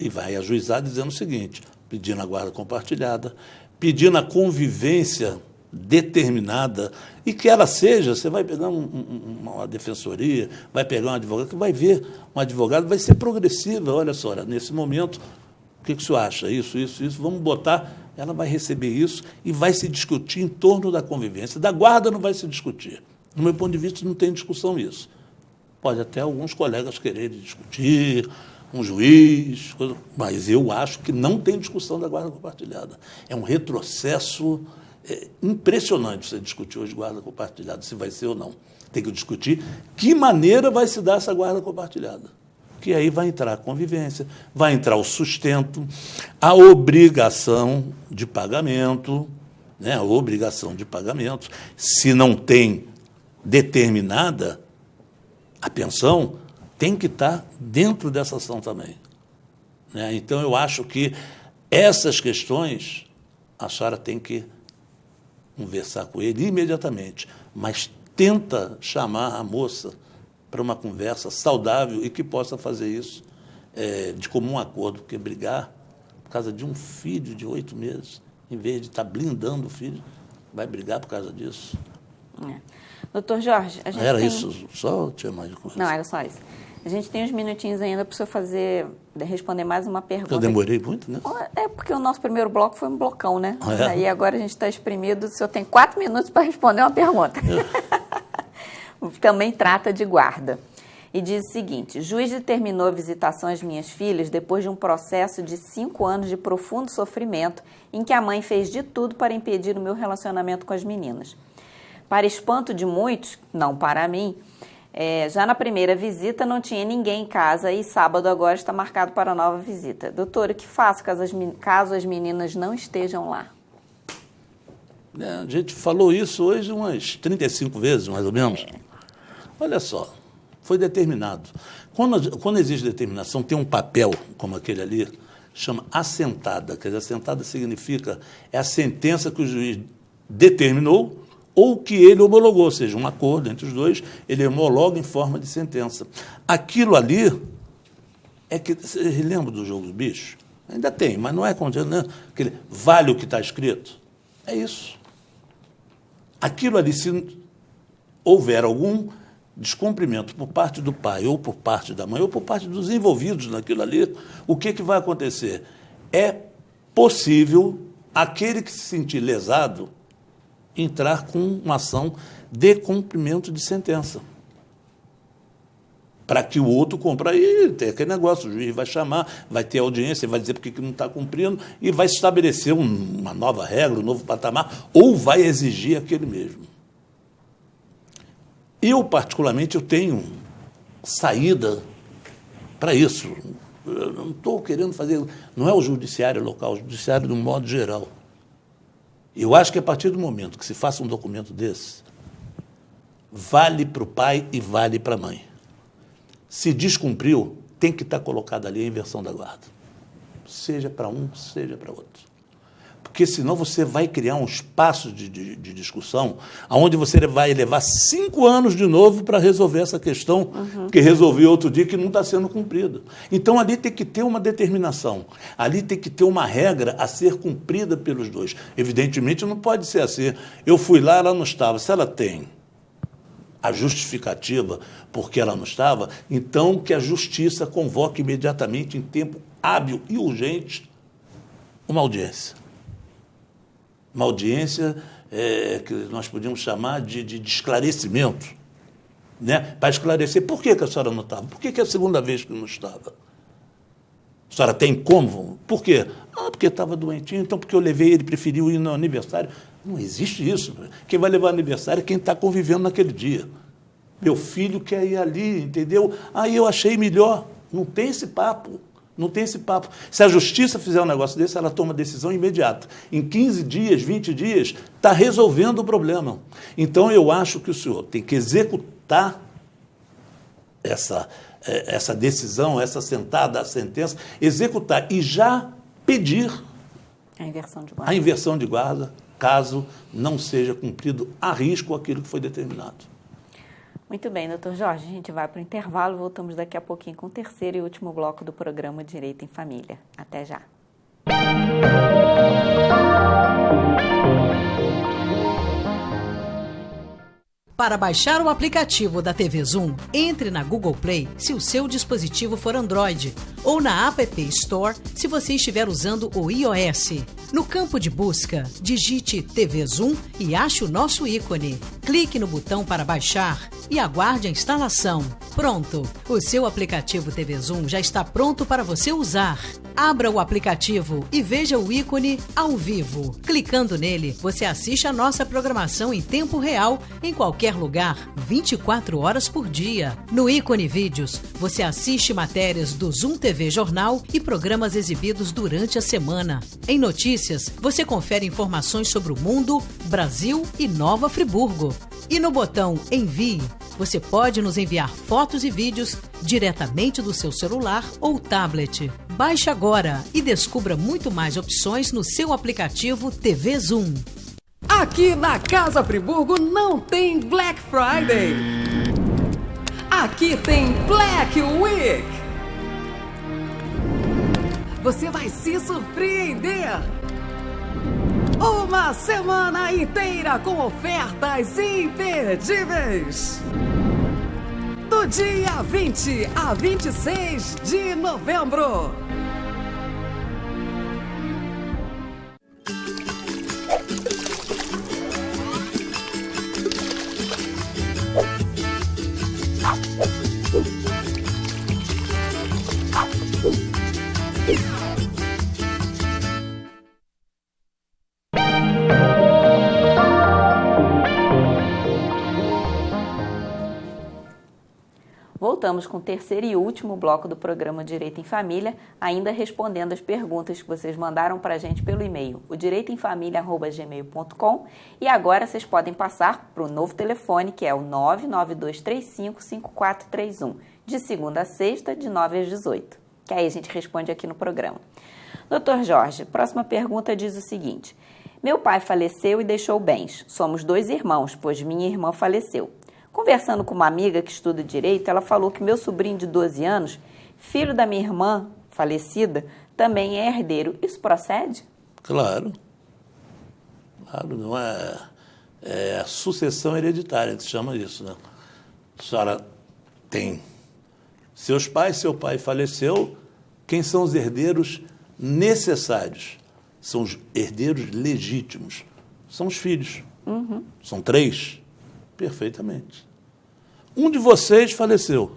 E vai ajuizar dizendo o seguinte, pedindo a guarda compartilhada, pedindo a convivência determinada, e que ela seja, você vai pegar uma defensoria, vai pegar um advogado, que vai ver um advogado, vai ser progressiva, olha só, nesse momento, que o senhor acha? Isso. Vamos botar... Ela vai receber isso e vai se discutir em torno da convivência. Da guarda não vai se discutir. Do meu ponto de vista, não tem discussão isso. Pode até alguns colegas quererem discutir, um juiz, mas eu acho que não tem discussão da guarda compartilhada. É um retrocesso impressionante você discutir hoje guarda compartilhada, se vai ser ou não. Tem que discutir que maneira vai se dar essa guarda compartilhada. Que aí vai entrar a convivência, vai entrar o sustento, a obrigação de pagamento, né? A obrigação de pagamento. Se não tem determinada a pensão, tem que estar dentro dessa ação também, né? Então, eu acho que essas questões a senhora tem que conversar com ele imediatamente, mas tenta chamar a moça para uma conversa saudável e que possa fazer isso de comum acordo, porque brigar por causa de um filho de 8 meses, em vez de estar blindando o filho, vai brigar por causa disso. Doutor Jorge, a gente Era tem... isso? Só tinha mais uma coisa? Não, era só isso. A gente tem uns minutinhos ainda para o senhor responder mais uma pergunta. Eu demorei muito, né? É porque o nosso primeiro bloco foi um blocão, né? É. E agora a gente está exprimido, o senhor tem 4 minutos para responder uma pergunta. Também trata de guarda. E diz o seguinte: juiz determinou a visitação às minhas filhas depois de um processo de 5 anos de profundo sofrimento em que a mãe fez de tudo para impedir o meu relacionamento com as meninas. Para espanto de muitos, não para mim, já na primeira visita não tinha ninguém em casa e sábado agora está marcado para a nova visita. Doutora, o que faço caso as meninas não estejam lá? A gente falou isso hoje umas 35 vezes, mais ou menos. Olha só, foi determinado. Quando existe determinação, tem um papel, como aquele ali, chama assentada. Quer dizer, assentada significa a sentença que o juiz determinou ou que ele homologou, ou seja, um acordo entre os dois, ele homologa em forma de sentença. Aquilo ali é que... Você lembra do jogo do bicho? Ainda tem, mas não é né? Aquele vale o que está escrito. É isso. Aquilo ali, se houver algum descumprimento por parte do pai, ou por parte da mãe, ou por parte dos envolvidos naquilo ali, o que vai acontecer? É possível aquele que se sentir lesado entrar com uma ação de cumprimento de sentença. Para que o outro cumpra. Aí tem aquele negócio, o juiz vai chamar, vai ter audiência, vai dizer por que não está cumprindo e vai estabelecer uma nova regra, um novo patamar, ou vai exigir aquele mesmo. Eu, particularmente, eu tenho saída para isso. Eu não estou querendo fazer... Não é o judiciário local, o judiciário do modo geral. Eu acho que a partir do momento que se faça um documento desse, vale para o pai e vale para a mãe. Se descumpriu, tem que estar colocada ali a inversão da guarda. Seja para um, seja para outro. Porque senão você vai criar um espaço de discussão onde você vai levar 5 anos de novo para resolver essa questão que resolveu outro dia que não está sendo cumprida. Então, ali tem que ter uma determinação. Ali tem que ter uma regra a ser cumprida pelos dois. Evidentemente, não pode ser assim. Eu fui lá, ela não estava. Se ela tem a justificativa porque ela não estava, então que a justiça convoque imediatamente, em tempo hábil e urgente, uma audiência. Uma audiência que nós podíamos chamar de esclarecimento, né? Para esclarecer por que a senhora não estava, por que é a segunda vez que não estava. A senhora tem como? Por quê? Porque estava doentinho, então porque eu levei, ele preferiu ir no aniversário. Não existe isso. Quem vai levar aniversário é quem está convivendo naquele dia. Meu filho quer ir ali, entendeu? Aí eu achei melhor. Não tem esse papo. Não tem esse papo. Se a justiça fizer um negócio desse, ela toma decisão imediata. Em 15 dias, 20 dias, está resolvendo o problema. Então, eu acho que o senhor tem que executar essa decisão, essa sentada, a sentença, executar e já pedir a inversão de guarda, caso não seja cumprido a risco aquilo que foi determinado. Muito bem, doutor Jorge, a gente vai para o intervalo, voltamos daqui a pouquinho com o terceiro e último bloco do programa Direito em Família. Até já. Para baixar o aplicativo da TV Zoom, entre na Google Play se o seu dispositivo for Android ou na App Store se você estiver usando o iOS. No campo de busca, digite TV Zoom e ache o nosso ícone. Clique no botão para baixar e aguarde a instalação. Pronto! O seu aplicativo TV Zoom já está pronto para você usar. Abra o aplicativo e veja o ícone ao vivo. Clicando nele, você assiste a nossa programação em tempo real, em qualquer lugar, 24 horas por dia. No ícone Vídeos, você assiste matérias do Zoom TV Jornal e programas exibidos durante a semana. Em Notícias, você confere informações sobre o mundo, Brasil e Nova Friburgo. E no botão Envie, você pode nos enviar fotos e vídeos diretamente do seu celular ou tablet. Baixe agora e descubra muito mais opções no seu aplicativo TV Zoom. Aqui na Casa Friburgo não tem Black Friday. Aqui tem Black Week. Você vai se surpreender. Uma semana inteira com ofertas imperdíveis. Do dia 20 a 26 de novembro. Voltamos com o terceiro e último bloco do programa Direito em Família, ainda respondendo as perguntas que vocês mandaram para a gente pelo e-mail, o direitoemfamilia@gmail.com, e agora vocês podem passar para o novo telefone, que é o 992355431, de segunda a sexta, de 9 às 18, que aí a gente responde aqui no programa. Dr. Jorge, próxima pergunta diz o seguinte: meu pai faleceu e deixou bens. Somos 2 irmãos, pois minha irmã faleceu. Conversando com uma amiga que estuda Direito, ela falou que meu sobrinho de 12 anos, filho da minha irmã falecida, também é herdeiro. Isso procede? Claro. Claro, não é a sucessão hereditária, que se chama isso, né? A senhora tem seus pais, seu pai faleceu, quem são os herdeiros necessários? São os herdeiros legítimos. São os filhos. Uhum. São 3. Perfeitamente. Um de vocês faleceu.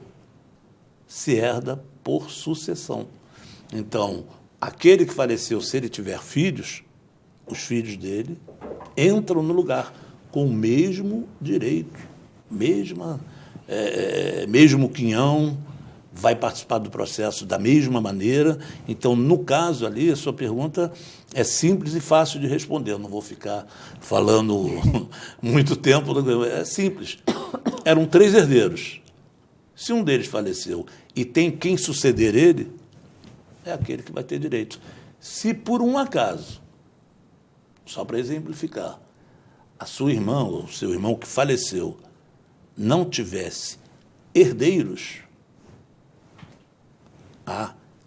Se herda por sucessão. Então, aquele que faleceu, se ele tiver filhos, os filhos dele entram no lugar com o mesmo direito, mesmo quinhão, vai participar do processo da mesma maneira. Então, no caso ali, a sua pergunta é simples e fácil de responder. Eu não vou ficar falando muito tempo. É simples. Eram 3 herdeiros. Se um deles faleceu e tem quem suceder ele, é aquele que vai ter direito. Se por um acaso, só para exemplificar, a sua irmã ou o seu irmão que faleceu não tivesse herdeiros,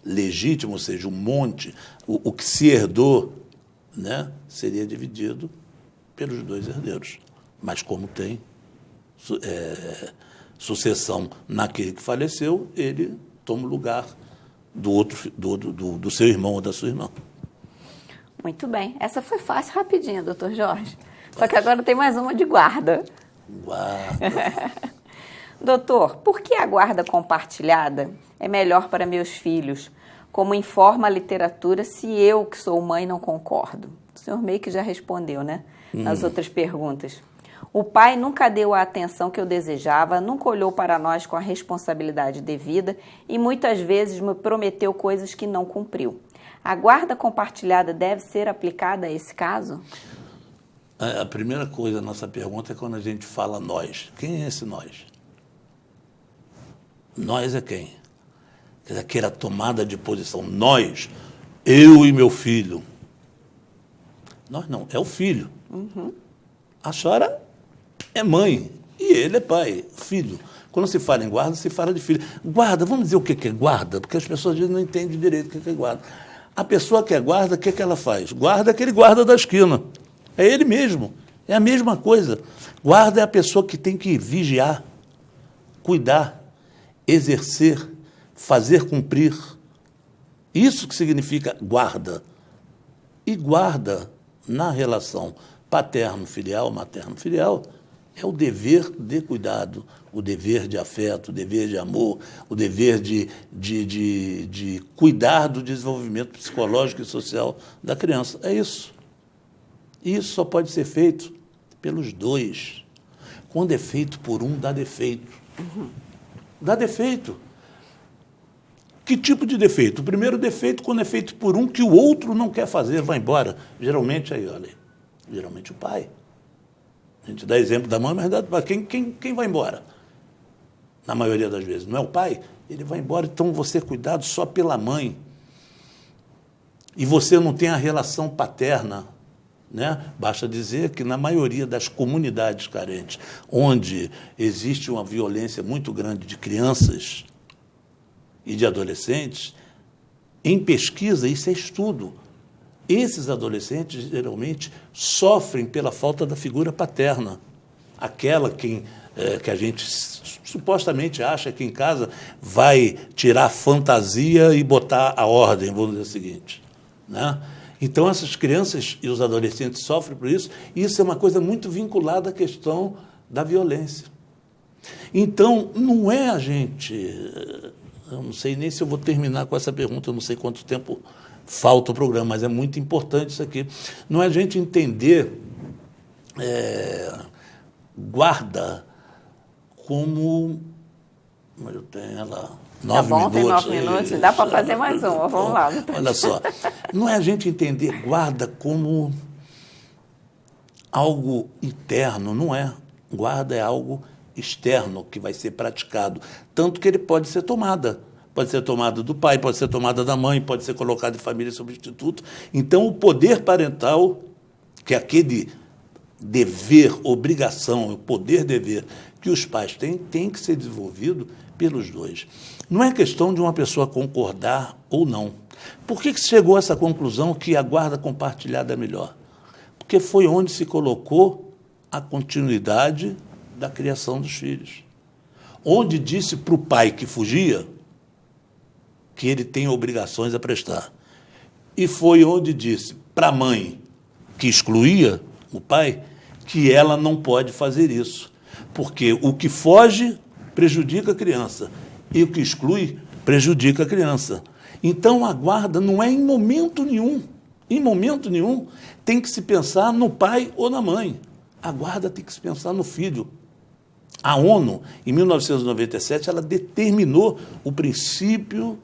legítimo, ou seja, um monte, o que se herdou, né, seria dividido pelos 2 herdeiros. Mas como tem sucessão naquele que faleceu, ele toma o lugar do seu irmão ou da sua irmã. Muito bem. Essa foi fácil, rapidinho, doutor Jorge. Só que agora tem mais uma de guarda. Guarda. Doutor, por que a guarda compartilhada é melhor para meus filhos, como informa a literatura, se eu, que sou mãe, não concordo? O senhor meio que já respondeu, né? Nas outras perguntas. O pai nunca deu a atenção que eu desejava, nunca olhou para nós com a responsabilidade devida e muitas vezes me prometeu coisas que não cumpriu. A guarda compartilhada deve ser aplicada a esse caso? A primeira coisa, a nossa pergunta é quando a gente fala nós. Quem é esse nós? Nós é quem? Quer dizer, aquela tomada de posição. Nós, eu e meu filho. Nós não, é o filho. Uhum. A senhora é mãe e ele é pai, filho. Quando se fala em guarda, se fala de filho. Guarda, vamos dizer o que é guarda? Porque as pessoas às vezes não entendem direito o que é guarda. A pessoa que é guarda, o que ela faz? Guarda é aquele guarda da esquina. É ele mesmo É a mesma coisa. Guarda é a pessoa que tem que vigiar, cuidar, exercer, fazer cumprir. Isso que significa guarda. E guarda na relação paterno-filial, materno-filial, é o dever de cuidado, o dever de afeto, o dever de amor, o dever de cuidar do desenvolvimento psicológico e social da criança. É isso. E isso só pode ser feito pelos dois. Quando é feito por um, dá defeito. Dá defeito. Que tipo de defeito? O primeiro defeito, quando é feito por um, que o outro não quer fazer, vai embora. Geralmente, aí, olha, geralmente o pai. A gente dá exemplo da mãe, mas dá do pai. Quem vai embora? Na maioria das vezes. Não é o pai? Ele vai embora, então você é cuidado só pela mãe. E você não tem a relação paterna. Né? Basta dizer que na maioria das comunidades carentes, onde existe uma violência muito grande de crianças e de adolescentes, em pesquisa, isso é estudo. Esses adolescentes, geralmente, sofrem pela falta da figura paterna. Aquela que a gente supostamente acha que em casa vai tirar a fantasia e botar a ordem, vamos dizer o seguinte. Né? Então, essas crianças e os adolescentes sofrem por isso, e isso é uma coisa muito vinculada à questão da violência. Então, não é a gente... Eu não sei nem se eu vou terminar com essa pergunta, eu não sei quanto tempo falta o programa, mas é muito importante isso aqui. Não é a gente entender guarda como... Mas eu tenho ela... 9 minutos. Tem 9 minutos, dá para fazer mais uma, vamos lá. Olha só, não é a gente entender guarda como algo interno, não é. Guarda é algo externo que vai ser praticado, tanto que ele pode ser tomada. Pode ser tomada do pai, pode ser tomada da mãe, pode ser colocado em família substituto. Então, o poder parental, que é aquele dever, obrigação, o poder-dever que os pais têm, tem que ser desenvolvido pelos dois. Não é questão de uma pessoa concordar ou não. Por que se chegou a essa conclusão que a guarda compartilhada é melhor? Porque foi onde se colocou a continuidade da criação dos filhos. Onde disse para o pai que fugia que ele tem obrigações a prestar. E foi onde disse para a mãe que excluía o pai que ela não pode fazer isso. Porque o que foge prejudica a criança e o que exclui prejudica a criança. Então, a guarda não é em momento nenhum, tem que se pensar no pai ou na mãe. A guarda tem que se pensar no filho. A ONU, em 1997, ela determinou o princípio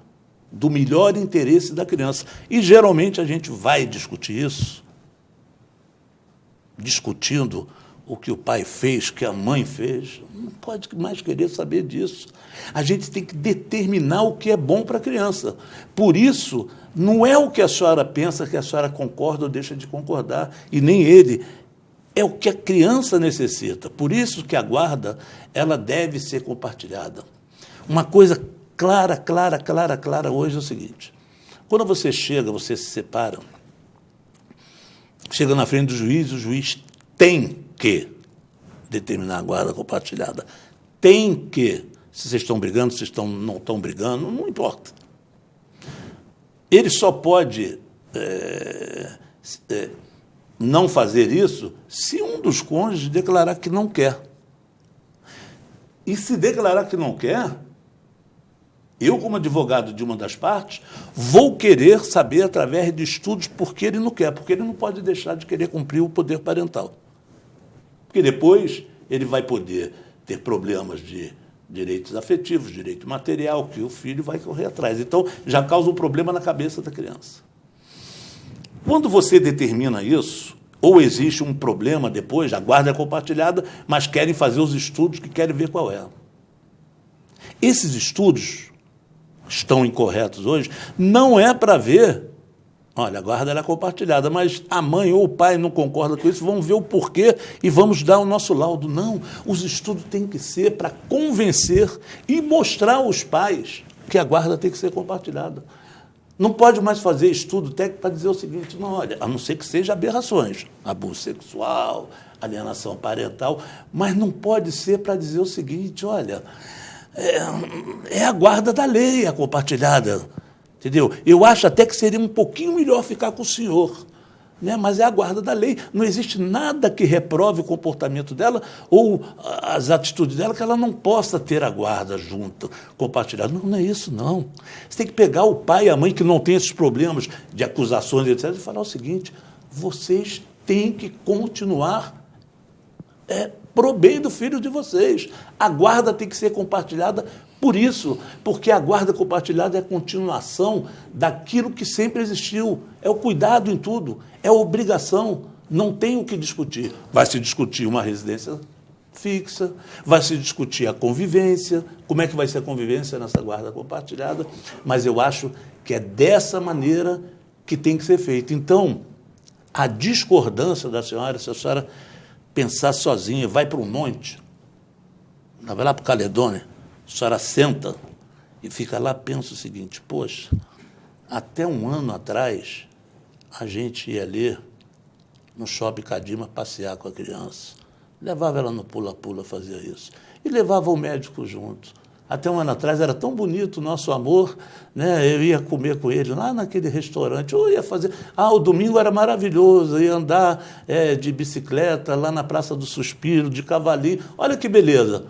do melhor interesse da criança. E, geralmente, a gente vai discutir isso, discutindo o que o pai fez, o que a mãe fez. Não pode mais querer saber disso. A gente tem que determinar o que é bom para a criança. Por isso, não é o que a senhora pensa, que a senhora concorda ou deixa de concordar, e nem ele. É o que a criança necessita. Por isso que a guarda, ela deve ser compartilhada. Uma coisa clara hoje é o seguinte. Quando você chega, você se separa, chega na frente do juiz, o juiz tem que determinar a guarda compartilhada. Tem que, se vocês estão brigando, se não estão brigando, não importa. Ele só pode não fazer isso se um dos cônjuges declarar que não quer. E se declarar que não quer, eu, como advogado de uma das partes, vou querer saber, através de estudos, por que ele não quer, porque ele não pode deixar de querer cumprir o poder parental. Porque depois ele vai poder ter problemas de direitos afetivos, direito material, que o filho vai correr atrás. Então, já causa um problema na cabeça da criança. Quando você determina isso, ou existe um problema depois, a guarda é compartilhada, mas querem fazer os estudos que querem ver qual é. Esses estudos estão incorretos hoje, não é para ver, olha, a guarda é compartilhada, mas a mãe ou o pai não concorda com isso, vamos ver o porquê e vamos dar o nosso laudo. Não, os estudos têm que ser para convencer e mostrar aos pais que a guarda tem que ser compartilhada. Não pode mais fazer estudo técnico para dizer o seguinte, não, olha, a não ser que seja aberrações, abuso sexual, alienação parental, mas não pode ser para dizer o seguinte, olha, é a guarda da lei a compartilhada, entendeu? Eu acho até que seria um pouquinho melhor ficar com o senhor, né? Mas é a guarda da lei. Não existe nada que reprove o comportamento dela ou as atitudes dela que ela não possa ter a guarda junto, compartilhada. Não, não é isso, não. Você tem que pegar o pai e a mãe que não tem esses problemas de acusações, etc., e falar o seguinte, vocês têm que continuar pro bem do filho de vocês. A guarda tem que ser compartilhada por isso, porque a guarda compartilhada é a continuação daquilo que sempre existiu. É o cuidado em tudo, é a obrigação, não tem o que discutir. Vai se discutir uma residência fixa, vai se discutir a convivência, como é que vai ser a convivência nessa guarda compartilhada, mas eu acho que é dessa maneira que tem que ser feito. Então, a discordância da senhora, se a senhora pensar sozinha, vai para um monte, vai lá para o Caledônia, a senhora senta e fica lá, pensa o seguinte, poxa, até um ano atrás, a gente ia ali no Shopping Cadima passear com a criança, levava ela no pula-pula, fazia isso, e levava o médico junto. Até um ano atrás era tão bonito o nosso amor, né? Eu ia comer com ele lá naquele restaurante, ou ia fazer... o domingo era maravilhoso, ia andar de bicicleta lá na Praça do Suspiro, de cavalinho, olha que beleza.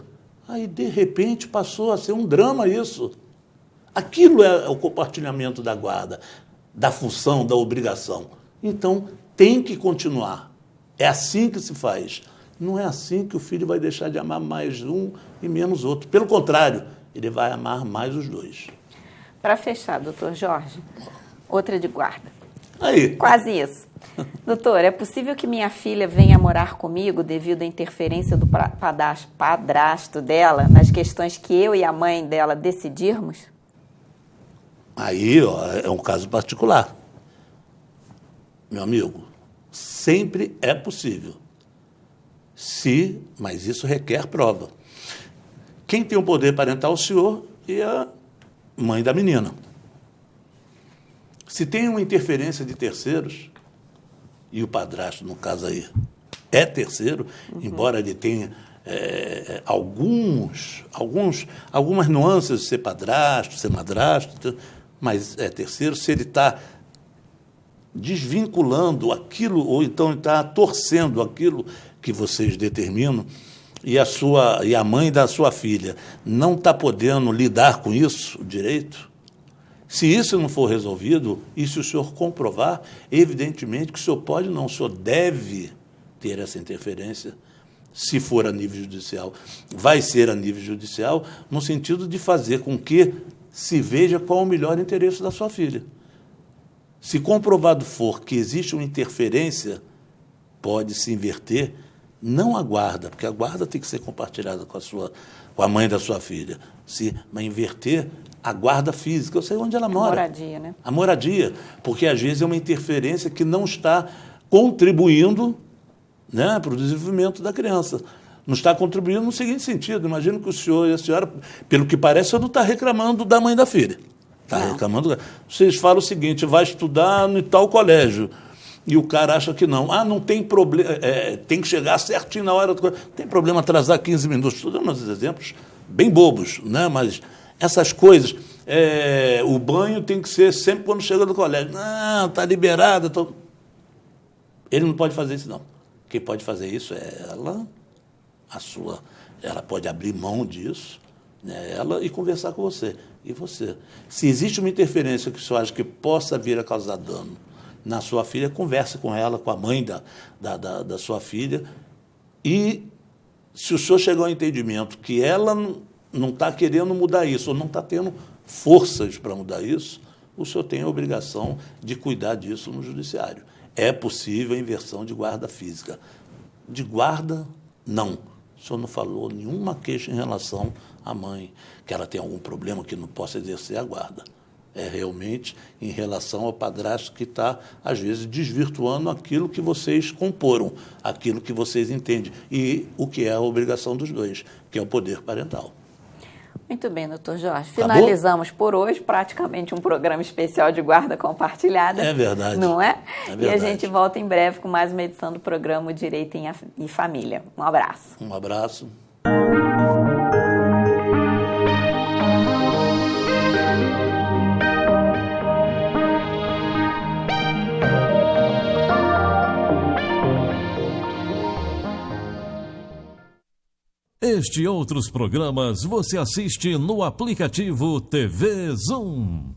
Aí, de repente, passou a ser um drama isso. Aquilo é o compartilhamento da guarda, da função, da obrigação. Então, tem que continuar. É assim que se faz. Não é assim que o filho vai deixar de amar mais um e menos outro. Pelo contrário, ele vai amar mais os dois. Para fechar, doutor Jorge, outra de guarda. Aí. Quase isso. Doutor, é possível que minha filha venha morar comigo devido à interferência do padrasto dela nas questões que eu e a mãe dela decidirmos? Aí, é um caso particular. Meu amigo, sempre é possível. Mas isso requer prova. Quem tem o poder parental é o senhor e a mãe da menina. Se tem uma interferência de terceiros, e o padrasto, no caso aí, é terceiro, embora ele tenha algumas nuances de ser padrasto, ser madrasto, mas é terceiro, se ele está desvinculando aquilo, ou então está torcendo aquilo que vocês determinam, e a mãe da sua filha não está podendo lidar com isso direito, se isso não for resolvido, e se o senhor comprovar, evidentemente que o senhor pode não, o senhor deve ter essa interferência, se for a nível judicial. Vai ser a nível judicial, no sentido de fazer com que se veja qual é o melhor interesse da sua filha. Se comprovado for que existe uma interferência, pode se inverter, não a guarda, porque a guarda tem que ser compartilhada com a mãe da sua filha, mas inverter a guarda física, eu sei onde ela mora. A moradia, né? A moradia, porque às vezes é uma interferência que não está contribuindo, né, para o desenvolvimento da criança. Não está contribuindo no seguinte sentido, imagino que o senhor e a senhora, pelo que parece, não está reclamando da mãe da filha. Está reclamando. Vocês falam o seguinte, vai estudar em tal colégio, e o cara acha que não. Não tem problema, tem que chegar certinho na hora. Não tem problema atrasar 15 minutos. Estou dando uns exemplos bem bobos, né? Mas essas coisas, o banho tem que ser sempre quando chega do colégio. Não, está liberado. Ele não pode fazer isso, não. Quem pode fazer isso é ela, ela pode abrir mão disso, né, ela, e conversar com você. E você. Se existe uma interferência que o senhor acha que possa vir a causar dano na sua filha, converse com ela, com a mãe da sua filha, e se o senhor chegar ao entendimento que ela não está querendo mudar isso, ou não está tendo forças para mudar isso, o senhor tem a obrigação de cuidar disso no judiciário. É possível a inversão de guarda física. De guarda, não. O senhor não falou nenhuma queixa em relação à mãe, que ela tem algum problema que não possa exercer a guarda. É realmente em relação ao padrasto que está, às vezes, desvirtuando aquilo que vocês comporam, aquilo que vocês entendem, e o que é a obrigação dos dois, que é o poder parental. Muito bem, doutor Jorge. Finalizamos por hoje praticamente um programa especial de guarda compartilhada. É verdade. Não é? É verdade. E a gente volta em breve com mais uma edição do programa O Direito em Família. Um abraço. Um abraço. Este e outros programas você assiste no aplicativo TV Zoom.